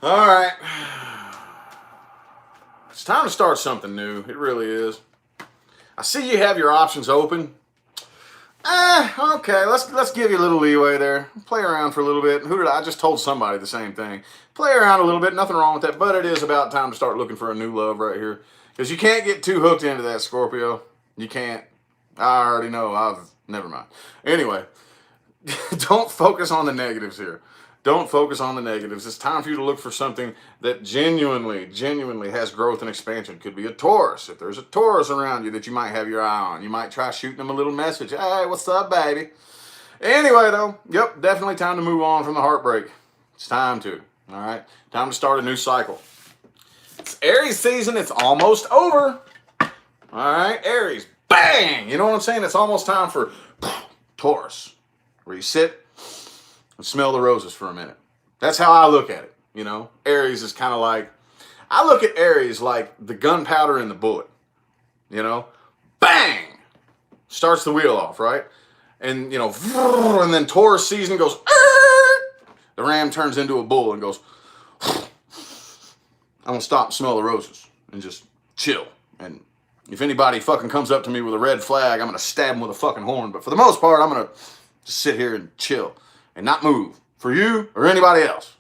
A: All right. It's time to start something new. It really is. I see you have your options open. Okay, let's give you a little leeway there. Play around for a little bit. I just told somebody the same thing. Play around a little bit, nothing wrong with that, but it is about time to start looking for a new love right here. Because you can't get too hooked into that, Scorpio. You can't. I already know. Never mind. Anyway, don't focus on the negatives here. Don't focus on the negatives. It's time for you to look for something that genuinely has growth and expansion. Could be a Taurus. If there's a Taurus around you that you might have your eye on, you might try shooting them a little message. Hey, what's up, baby? Anyway, though, yep, definitely time to move on from the heartbreak. It's time to. All right, time to start a new cycle. It's Aries season. It's almost over. All right, Aries, bang! You know what I'm saying? It's almost time for Taurus, where you sit and smell the roses for a minute. That's how I look at it. You know, Aries is kind of like, I look at Aries like the gunpowder in the bullet. You know, bang! Starts the wheel off, right? And, you know, and then Taurus season goes, the ram turns into a bull and goes, I'm going to stop and smell the roses and just chill. And if anybody fucking comes up to me with a red flag, I'm going to stab them with a fucking horn. But for the most part, I'm going to just sit here and chill and not move for you or anybody else.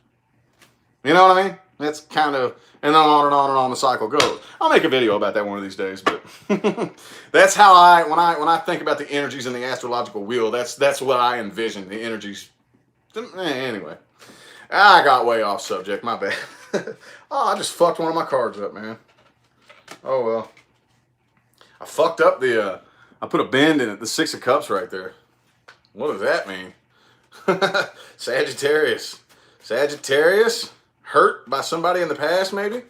A: You know what I mean? That's kind of, and then on and on and on the cycle goes. I'll make a video about that one of these days, but that's how when I think about the energies in the astrological wheel, that's what I envision, the energies. Anyway, I got way off subject, my bad. Oh, I just fucked one of my cards up, man. Oh well. I fucked up I put a bend in it, the Six of Cups right there. What does that mean? Sagittarius. Sagittarius? Hurt by somebody in the past, maybe?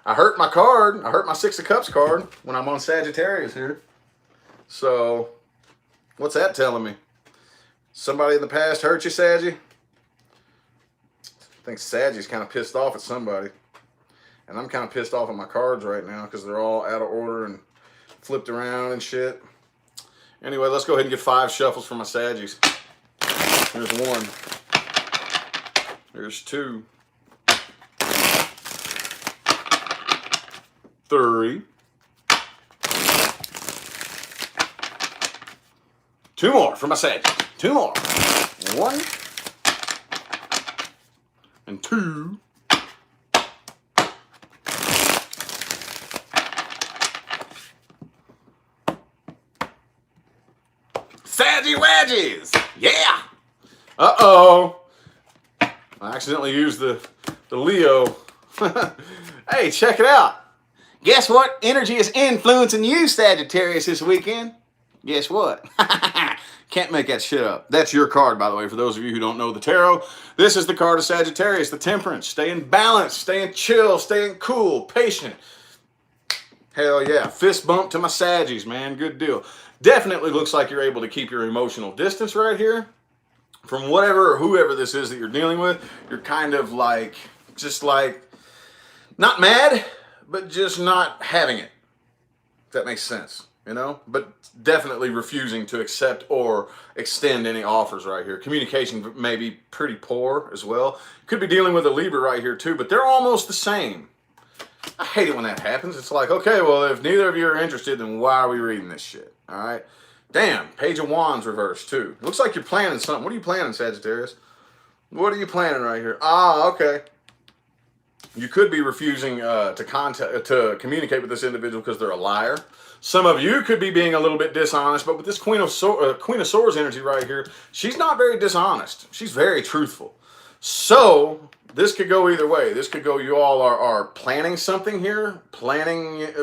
A: I hurt my card. I hurt my Six of Cups card when I'm on Sagittarius here. So, what's that telling me? Somebody in the past hurt you, Saggy? I think Saggy's kind of pissed off at somebody. And I'm kind of pissed off at my cards right now because they're all out of order and flipped around and shit. Anyway, let's go ahead and get 5 shuffles for my Saggies. Here's 1. Here's 2. 3. 2 more for my Saggies. 2 more. 1 and 2. Saggy Wedgies! Yeah! Uh-oh. I accidentally used the Leo. Hey, check it out. Guess what energy is influencing you, Sagittarius, this weekend? Guess what? Can't make that shit up. That's your card, by the way, for those of you who don't know the tarot. This is the card of Sagittarius, the Temperance. Staying balanced, staying chill, staying cool, patient. Hell yeah. Fist bump to my Saggies, man. Good deal. Definitely looks like you're able to keep your emotional distance right here. From whatever or whoever this is that you're dealing with, you're kind of like, just like, not mad, but just not having it. If that makes sense, you know? But definitely refusing to accept or extend any offers right here. Communication may be pretty poor as well. Could be dealing with a Libra right here too, but they're almost the same. I hate it when that happens. It's like, okay, well, if neither of you are interested, then why are we reading this shit? All right? Damn, Page of Wands reversed too. Looks like you're planning something. What are you planning, Sagittarius? What are you planning right here? Ah, okay. You could be refusing to communicate with this individual because they're a liar. Some of you could be being a little bit dishonest, but with this Queen of Swords energy right here, she's not very dishonest. She's very truthful. So this could go either way. This could go, you all are planning something here,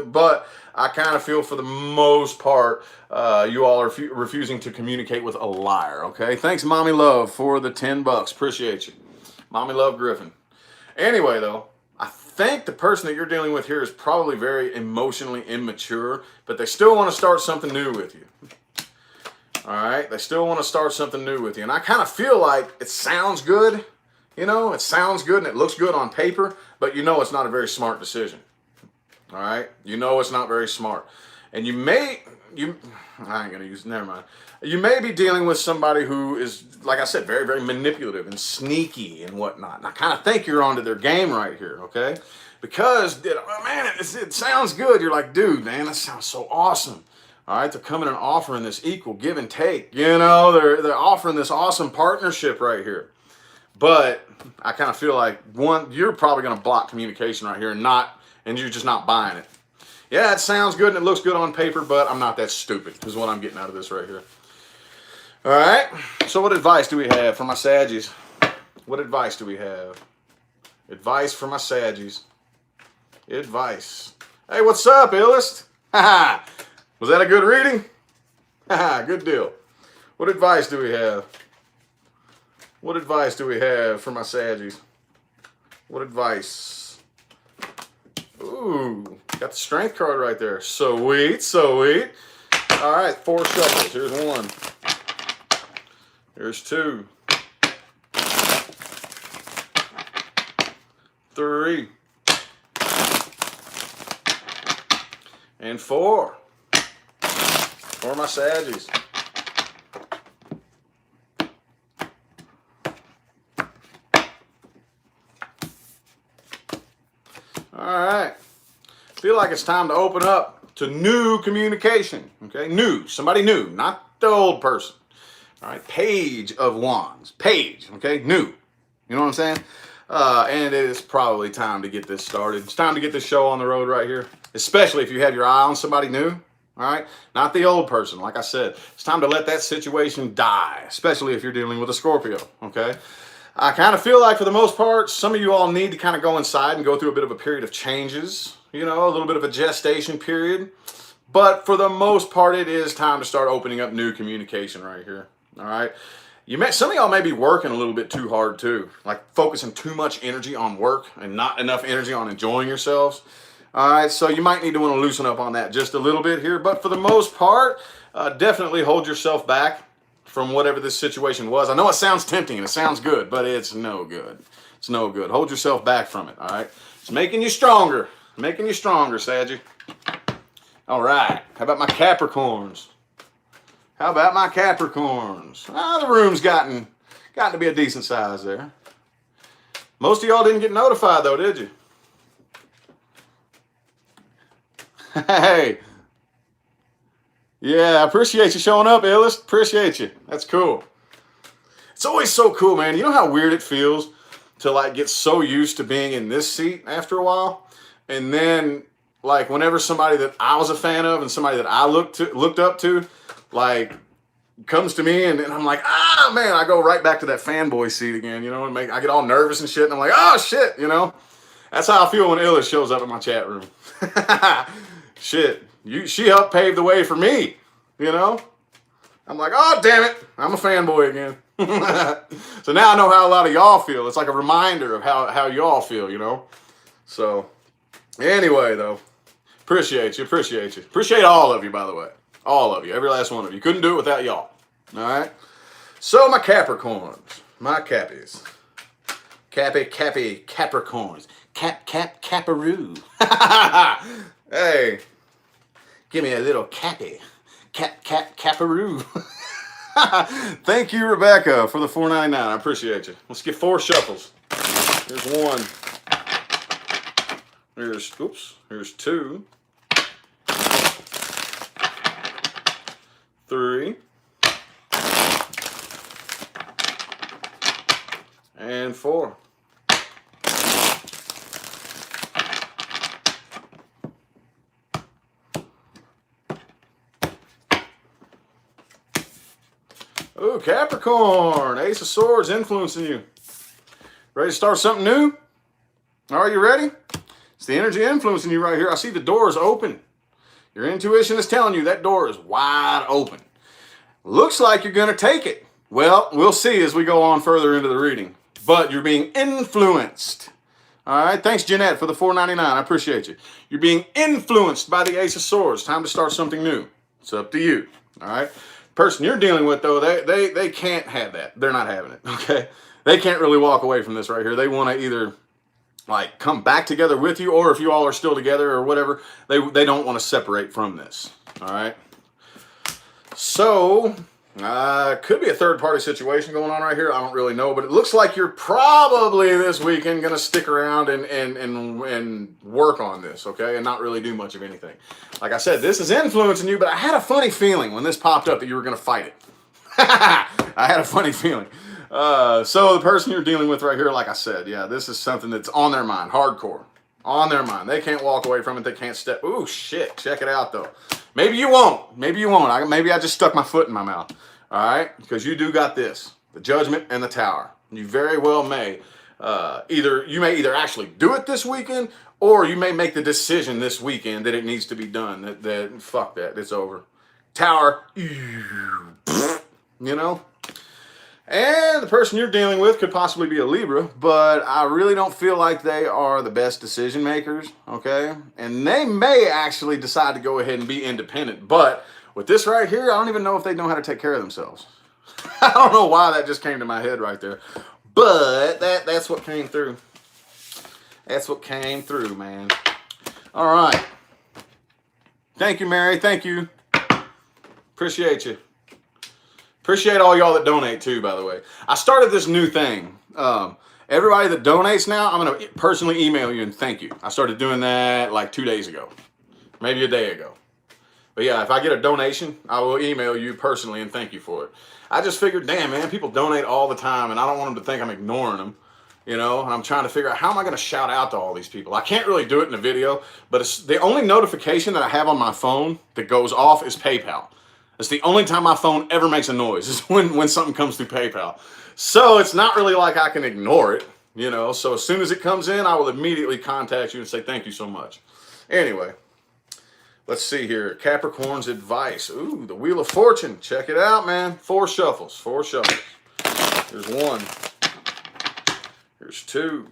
A: but I kind of feel for the most part, you all are refusing to communicate with a liar, okay? Thanks, Mommy Love, for the $10. Appreciate you. Mommy Love Griffin. Anyway, though, I think the person that you're dealing with here is probably very emotionally immature, but they still want to start something new with you. All right? They still want to start something new with you. And I kind of feel like it sounds good. You know, it sounds good and it looks good on paper, but you know it's not a very smart decision. All right? You know it's not very smart. And I ain't going to use, never mind. You may be dealing with somebody who is, like I said, very, very manipulative and sneaky and whatnot. And I kind of think you're onto their game right here, okay? Because, man, it sounds good. You're like, dude, man, that sounds so awesome. All right, they're coming and offering this equal give and take. You know, they're offering this awesome partnership right here. But I kind of feel like, one, you're probably going to block communication right here and you're just not buying it. Yeah, it sounds good and it looks good on paper, but I'm not that stupid is what I'm getting out of this right here. All right, so what advice do we have for my Saggies? What advice do we have? Advice for my Saggies. Advice. Hey, what's up, illest? Was that a good reading? Good deal. What advice do we have? What advice do we have for my Saggies? What advice? Ooh, got the strength card right there. Sweet, sweet. All right, 4 shuffles. Here's 1. Here's 2. 3. And 4. For my Saggies. All right. Feel like it's time to open up to new communication. Okay, new. Somebody new, not the old person. All right, Page of Wands. Page, okay, new. You know what I'm saying? And it is probably time to get this started. It's time to get this show on the road right here, especially if you have your eye on somebody new. All right, not the old person. Like I said, it's time to let that situation die, especially if you're dealing with a Scorpio, okay? I kind of feel like for the most part, some of you all need to kind of go inside and go through a bit of a period of changes, you know, a little bit of a gestation period. But for the most part, it is time to start opening up new communication right here, all right? Some of y'all may be working a little bit too hard too, like focusing too much energy on work and not enough energy on enjoying yourselves. All right, so you might need to want to loosen up on that just a little bit here. But for the most part, definitely hold yourself back from whatever this situation was. I know it sounds tempting and it sounds good, but it's no good. It's no good. Hold yourself back from it, all right? It's making you stronger. Making you stronger, Saggy. All right, how about my Capricorns? How about my Capricorns? The room's gotten to be a decent size there. Most of y'all didn't get notified though, did you? Hey. Yeah, I appreciate you showing up, Illis. Appreciate you. That's cool. It's always so cool, man. You know how weird it feels to like get so used to being in this seat after a while? And then like whenever somebody that I was a fan of and somebody that I looked up to, like comes to me and I'm like, man, I go right back to that fanboy seat again, you know, and I get all nervous and shit and I'm like, oh shit, you know. That's how I feel when Illis shows up in my chat room. Shit, she helped pave the way for me, you know? I'm like, oh, damn it, I'm a fanboy again. So now I know how a lot of y'all feel. It's like a reminder of how y'all feel, you know? So, anyway, though, appreciate you. Appreciate all of you, by the way. All of you, every last one of you. Couldn't do it without y'all, all right? So, my Capricorns, my Cappies. Capricorns. Caparoo. Hey, give me a little cappy. Caparoo. Thank you, Rebecca, for the $4.99. I appreciate you. Let's get 4 shuffles. Here's 1. Here's 2. 3. And 4. Ooh, Capricorn, Ace of Swords influencing you. Ready to start something new? Are you ready? It's the energy influencing you right here. I see the door is open. Your intuition is telling you that door is wide open. Looks like you're going to take it. Well, we'll see as we go on further into the reading. But you're being influenced. All right, thanks, Jeanette, for the $4.99. I appreciate you. You're being influenced by the Ace of Swords. Time to start something new. It's up to you. All right. Person you're dealing with, though, they can't have that. They're not having it, okay? They can't really walk away from this right here. They want to either, like, come back together with you, or if you all are still together or whatever, they don't want to separate from this, all right? So, Could be a third-party situation going on right here. I don't really know, but it looks like you're probably this weekend going to stick around and work on this, okay, and not really do much of anything. Like I said, this is influencing you, but I had a funny feeling when this popped up that you were going to fight it. I had a funny feeling. So the person you're dealing with right here, like I said, yeah, this is something that's on their mind, hardcore. On their mind. They can't walk away from it. They can't step. Ooh, shit. Check it out, though. Maybe you won't. Maybe you won't. Maybe I just stuck my foot in my mouth. All right? Because you do got this. The Judgment and the Tower. You very well may. You may either actually do it this weekend, or you may make the decision this weekend that it needs to be done. That fuck that. It's over. Tower. You know? And the person you're dealing with could possibly be a Libra, but I really don't feel like they are the best decision makers, okay? And they may actually decide to go ahead and be independent, but with this right here, I don't even know if they know how to take care of themselves. I don't know why that just came to my head right there, but that's what came through. That's what came through, man. All right. Thank you, Mary. Thank you. Appreciate you. Appreciate all y'all that donate too, by the way. I started this new thing. Everybody that donates now, I'm going to personally email you and thank you. I started doing that like 2 days ago, maybe a day ago. But yeah, if I get a donation, I will email you personally and thank you for it. I just figured, damn, man, people donate all the time and I don't want them to think I'm ignoring them, you know, and I'm trying to figure out how am I going to shout out to all these people. I can't really do it in a video, but it's the only notification that I have on my phone that goes off is PayPal. It's the only time my phone ever makes a noise is when something comes through PayPal. So it's not really like I can ignore it, you know. So as soon as it comes in, I will immediately contact you and say thank you so much. Anyway, let's see here. Capricorn's advice. Ooh, the Wheel of Fortune. Check it out, man. 4 shuffles. 4 shuffles. Here's 1. Here's 2.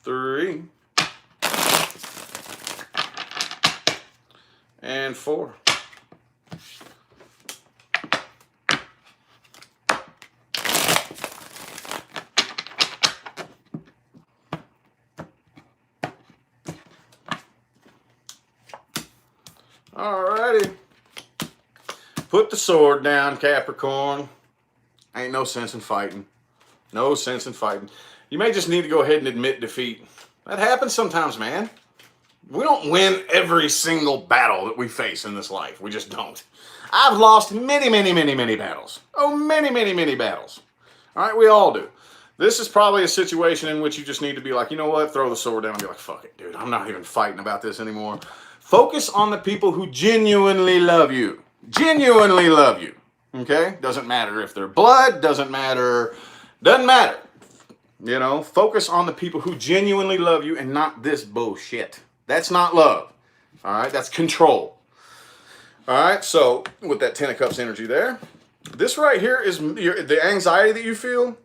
A: 3. And 4. Alrighty. Put the sword down, Capricorn. Ain't no sense in fighting. No sense in fighting. You may just need to go ahead and admit defeat. That happens sometimes, man. We don't win every single battle that we face in this life. We just don't. I've lost many, many, many, many battles. Oh, many, many, many battles. All right, we all do. This is probably a situation in which you just need to be like, you know what? Throw the sword down and be like, fuck it, dude. I'm not even fighting about this anymore. Focus on the people who genuinely love you. Genuinely love you. Okay? Doesn't matter if they're blood. Doesn't matter. Doesn't matter. You know, focus on the people who genuinely love you and not this bullshit. That's not love. All right, that's control. All right, so with that 10 of Cups energy there, this right here is the anxiety that you feel.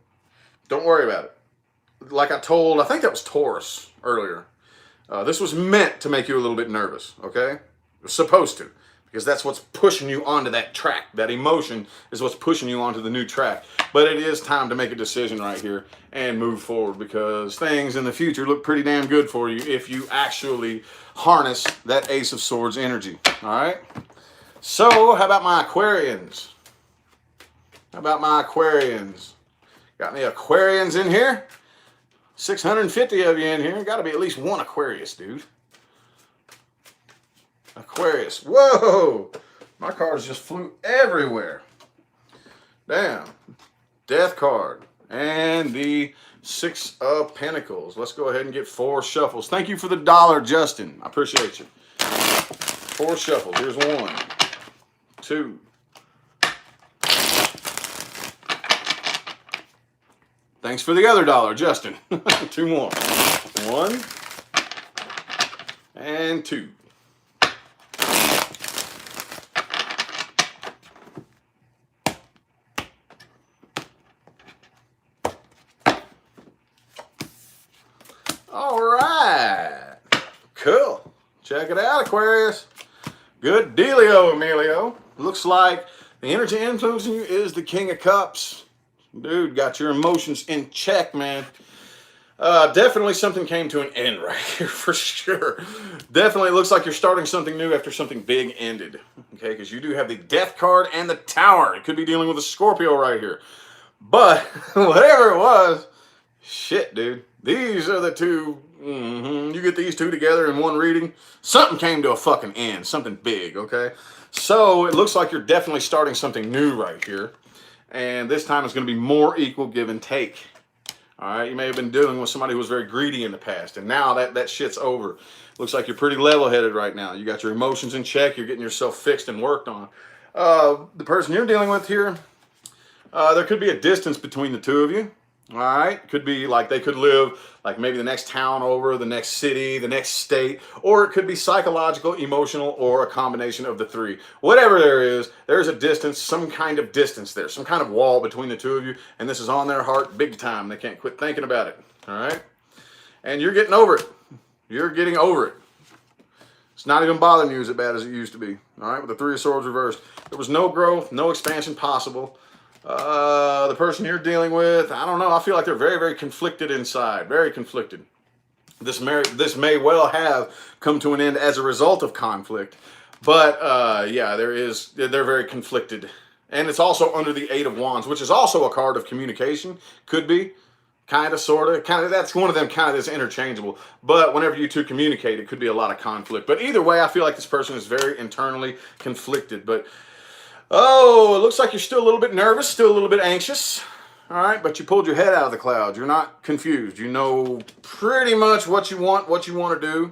A: Don't worry about it. Like I think that was Taurus earlier. This was meant to make you a little bit nervous, okay? It was supposed to, because that's what's pushing you onto that track. That emotion is what's pushing you onto the new track. But it is time to make a decision right here and move forward, because things in the future look pretty damn good for you if you actually harness that Ace of Swords energy, all right? So, how about my Aquarians? How about my Aquarians? Got any Aquarians in here? 650 of you in here. Got to be at least one Aquarius, dude. Aquarius. Whoa! My cards just flew everywhere. Damn. Death card. And the 6 of Pentacles. Let's go ahead and get 4 shuffles. Thank you for the $1, Justin. I appreciate you. 4 shuffles. Here's 1, 2. Thanks for the other $1, Justin. 2 more. 1 and 2. All right. Cool. Check it out, Aquarius. Good dealio, Emilio. Looks like the energy influencing you is the King of Cups. Dude, got your emotions in check, man. Definitely something came to an end right here for sure. Definitely looks like you're starting something new after something big ended. Okay, because you do have the Death card and the Tower. It could be dealing with a Scorpio right here. But whatever it was, shit, dude. These are the two. You get these two together in one reading, something came to a fucking end. Something big, okay? So it looks like you're definitely starting something new right here. And this time it's going to be more equal give and take. All right, you may have been dealing with somebody who was very greedy in the past, and now that shit's over. Looks like you're pretty level-headed right now. You got your emotions in check. You're getting yourself fixed and worked on. The person you're dealing with here, there could be a distance between the two of you. All right, could be like they could live like maybe the next town over, the next city, the next state, or it could be psychological, emotional, or a combination of the three. Whatever there's a distance, some kind of distance there, some kind of wall between the two of you, and this is on their heart big time. They can't quit thinking about it. All right, and you're getting over it. You're getting over it. It's not even bothering you as bad as it used to be. All right, with the Three of Swords reversed, there was no growth, no expansion possible. The person you're dealing with, I don't know. I feel like they're very, very conflicted inside. Very conflicted. This may well have come to an end as a result of conflict. But, yeah, they're very conflicted. And it's also under the Eight of Wands, which is also a card of communication. Could be. Kind of, sort of. Kind of, that's one of them kind of that's interchangeable. But whenever you two communicate, it could be a lot of conflict. But either way, I feel like this person is very internally conflicted. But oh, it looks like you're still a little bit nervous, still a little bit anxious. All right, but you pulled your head out of the clouds. You're not confused. You know pretty much what you want to do.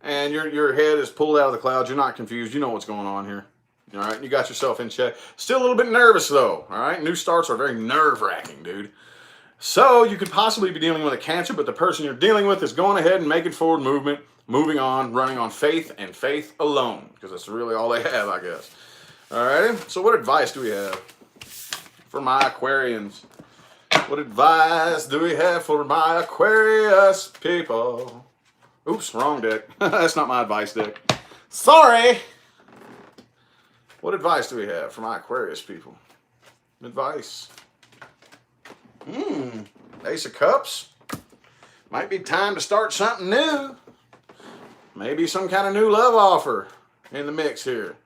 A: And your head is pulled out of the clouds. You're not confused. You know what's going on here. All right, you got yourself in check. Still a little bit nervous, though. All right, new starts are very nerve-wracking, dude. So you could possibly be dealing with a Cancer, but the person you're dealing with is going ahead and making forward movement, moving on, running on faith and faith alone. Because that's really all they have, I guess. Alrighty, so what advice do we have for my Aquarians? What advice do we have for my Aquarius people? Oops, wrong deck. That's not my advice deck. Sorry! What advice do we have for my Aquarius people? Advice. Ace of Cups. Might be time to start something new. Maybe some kind of new love offer in the mix here.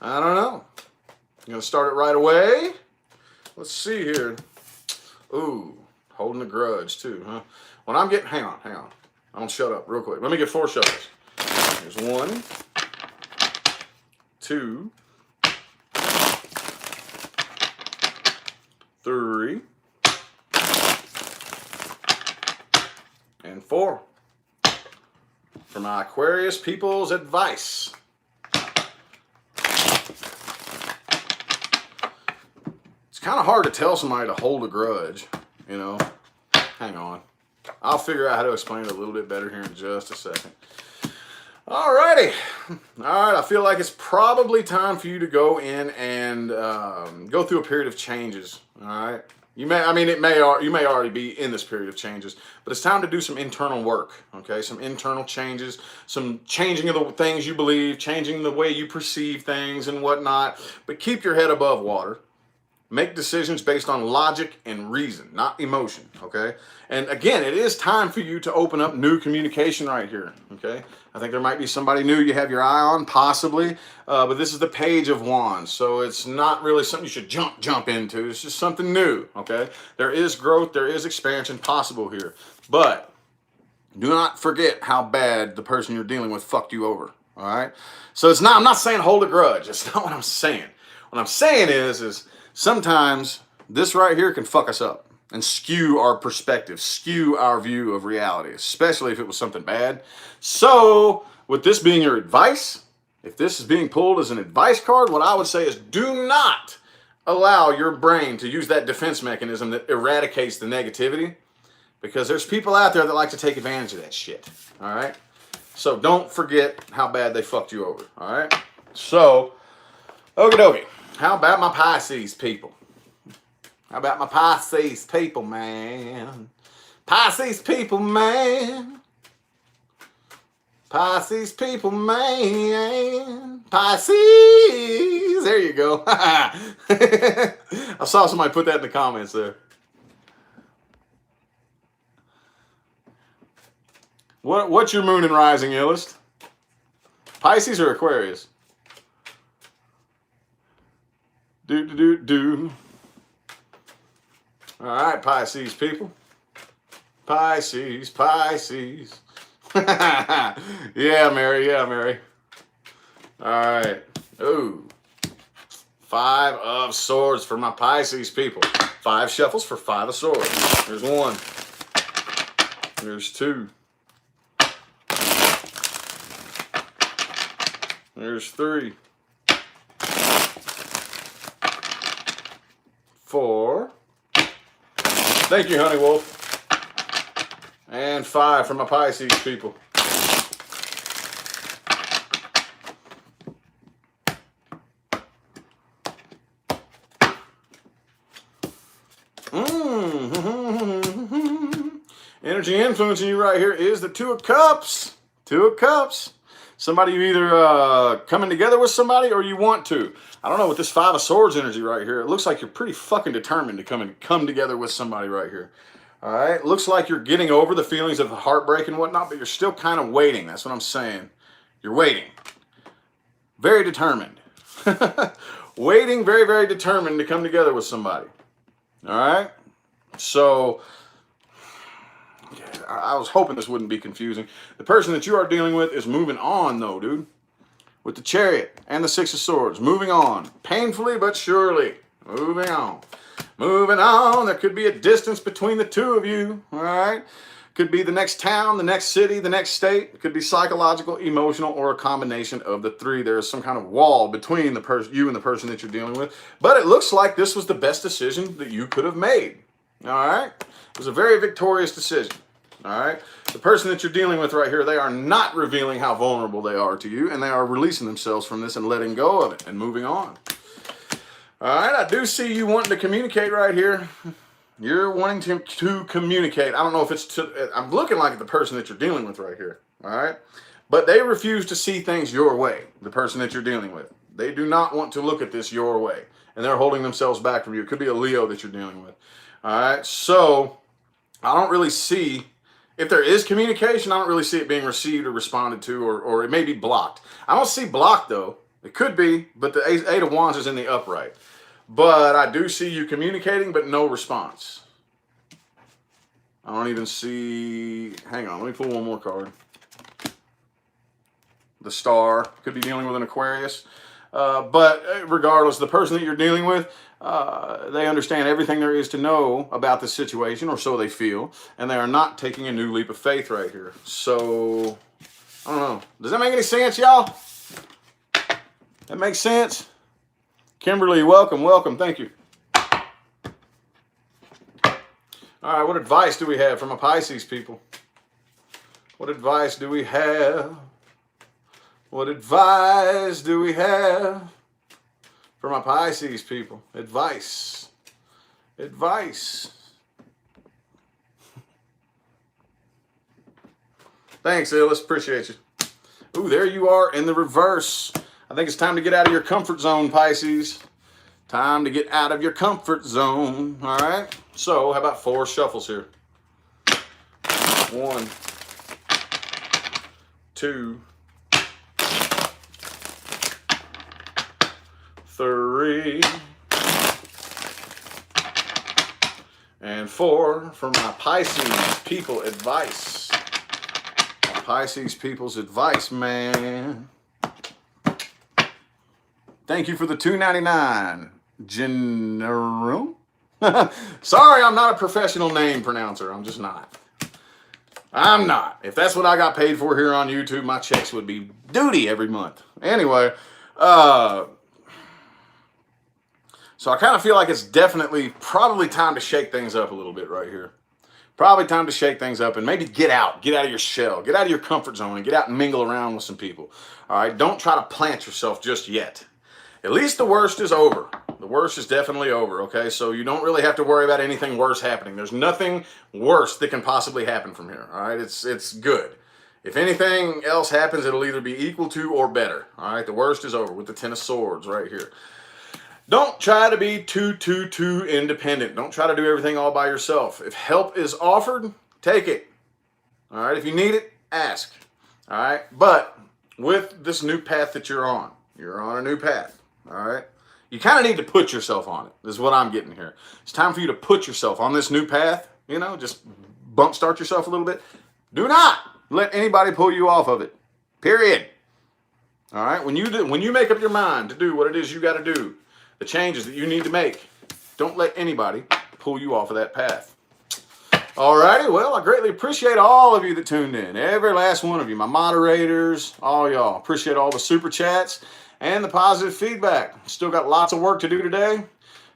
A: I don't know. You gonna start it right away? Let's see here. Ooh, holding a grudge too, huh? When I'm getting, hang on. I'm gonna shut up real quick. Let me get 4 shovels. There's 1, 2, 3, and 4. For my Aquarius people's advice. It's kind of hard to tell somebody to hold a grudge, you know. Hang on. I'll figure out how to explain it a little bit better here in just a second. Alrighty. Alright, I feel like it's probably time for you to go in and go through a period of changes. Alright. You may already be in this period of changes, but it's time to do some internal work, okay? Some internal changes, some changing of the things you believe, changing the way you perceive things and whatnot, but keep your head above water. Make decisions based on logic and reason, not emotion, okay? And again, it is time for you to open up new communication right here, okay? I think there might be somebody new you have your eye on, possibly, but this is the Page of Wands, so it's not really something you should jump into. It's just something new, okay? There is growth, there is expansion possible here, but do not forget how bad the person you're dealing with fucked you over, all right? So it's not, I'm not saying hold a grudge. That's not what I'm saying. What I'm saying is sometimes this right here can fuck us up and skew our perspective, skew our view of reality, especially if it was something bad. So with this being your advice, if this is being pulled as an advice card, what I would say is do not allow your brain to use that defense mechanism that eradicates the negativity, because there's people out there that like to take advantage of that shit, all right? So don't forget how bad they fucked you over, all right? So, okie dokie. How about my Pisces people? How about my Pisces people, man? Pisces people, man. Pisces people, man. Pisces. There you go. I saw somebody put that in the comments there. What's your moon and rising, illest? Pisces or Aquarius? Do. All right, Pisces people. Pisces. Yeah, Mary. All right. Ooh. 5 of Swords for my Pisces people. 5 shuffles for 5 of Swords. There's 1. There's 2. There's 3. 4. Thank you, Honey Wolf. And 5 for my Pisces people. Energy influencing you right here is the 2 of Cups. 2 of Cups. Somebody you either coming together with somebody or you want to. I don't know, with this 5 of Swords energy right here, it looks like you're pretty fucking determined to come together with somebody right here. All right, looks like you're getting over the feelings of heartbreak and whatnot, but you're still kind of waiting. That's what I'm saying. You're waiting. Very determined. Waiting, very, very determined to come together with somebody. All right? So, yeah, I was hoping this wouldn't be confusing. The person that you are dealing with is moving on, though, dude. With the Chariot and the 6 of Swords. Moving on. Painfully, but surely. Moving on. Moving on. There could be a distance between the 2 of you. All right? Could be the next town, the next city, the next state. It could be psychological, emotional, or a combination of the 3. There is some kind of wall between you and the person that you're dealing with. But it looks like this was the best decision that you could have made. All right? It was a very victorious decision. All right? The person that you're dealing with right here, they are not revealing how vulnerable they are to you, and they are releasing themselves from this and letting go of it and moving on. All right? I do see you wanting to communicate right here. You're wanting to communicate. I don't know if it's I'm looking like the person that you're dealing with right here. All right? But they refuse to see things your way, the person that you're dealing with. They do not want to look at this your way, and they're holding themselves back from you. It could be a Leo that you're dealing with. All right? So I don't really see, if there is communication, I don't really see it being received or responded to, or it may be blocked. I don't see blocked, though. It could be, but the 8 of Wands is in the upright. But I do see you communicating, but no response. I don't even see, hang on, let me pull one more card. The Star, could be dealing with an Aquarius. But regardless, the person that you're dealing with, they understand everything there is to know about the situation, or so they feel, and they are not taking a new leap of faith right here. So, I don't know. Does that make any sense, y'all? That makes sense? Kimberly, welcome. Thank you. All right, what advice do we have from a Pisces people? What advice do we have? What advice do we have for my Pisces people? Advice. Thanks, Illis. Appreciate you. Ooh, there you are in the reverse. I think it's time to get out of your comfort zone, Pisces. Time to get out of your comfort zone. All right? So, how about 4 shuffles here? 1, 2, 3, and 4 for my Pisces people advice. My Pisces people's advice, man. Thank you for the $2.99. General? Sorry, I'm not a professional name pronouncer. I'm just not. I'm not. If that's what I got paid for here on YouTube, my checks would be duty every month. Anyway, so I kind of feel like it's probably time to shake things up a little bit right here. Probably time to shake things up and maybe get out of your shell, get out of your comfort zone and get out and mingle around with some people. All right, don't try to plant yourself just yet. At least the worst is over. The worst is definitely over, okay? So you don't really have to worry about anything worse happening. There's nothing worse that can possibly happen from here, all right? It's good. If anything else happens, it'll either be equal to or better, all right? The worst is over with the 10 of Swords right here. Don't try to be too independent. Don't try to do everything all by yourself. If help is offered, take it, all right? If you need it, ask. All right? But with this new path that you're on a new path. All right? You kind of need to put yourself on it, is what I'm getting here. It's time for you to put yourself on this new path, you know, just bump start yourself a little bit. Do not let anybody pull you off of it, period. All right? When you make up your mind to do what it is you got to do, the changes that you need to make, don't let anybody pull you off of that path. All righty, well, I greatly appreciate all of you that tuned in, every last one of you, my moderators, all y'all. Appreciate all the super chats and the positive feedback. Still got lots of work to do today.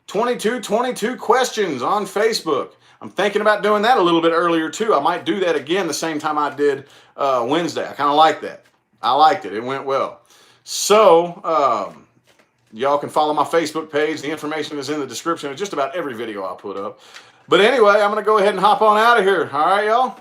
A: 22 questions on Facebook. I'm thinking about doing that a little bit earlier too. I might do that again the same time I did Wednesday. I kind of like that. I liked it. It went well. So, y'all can follow my Facebook page. The information is in the description of just about every video I put up. But anyway, I'm going to go ahead and hop on out of here. All right, y'all?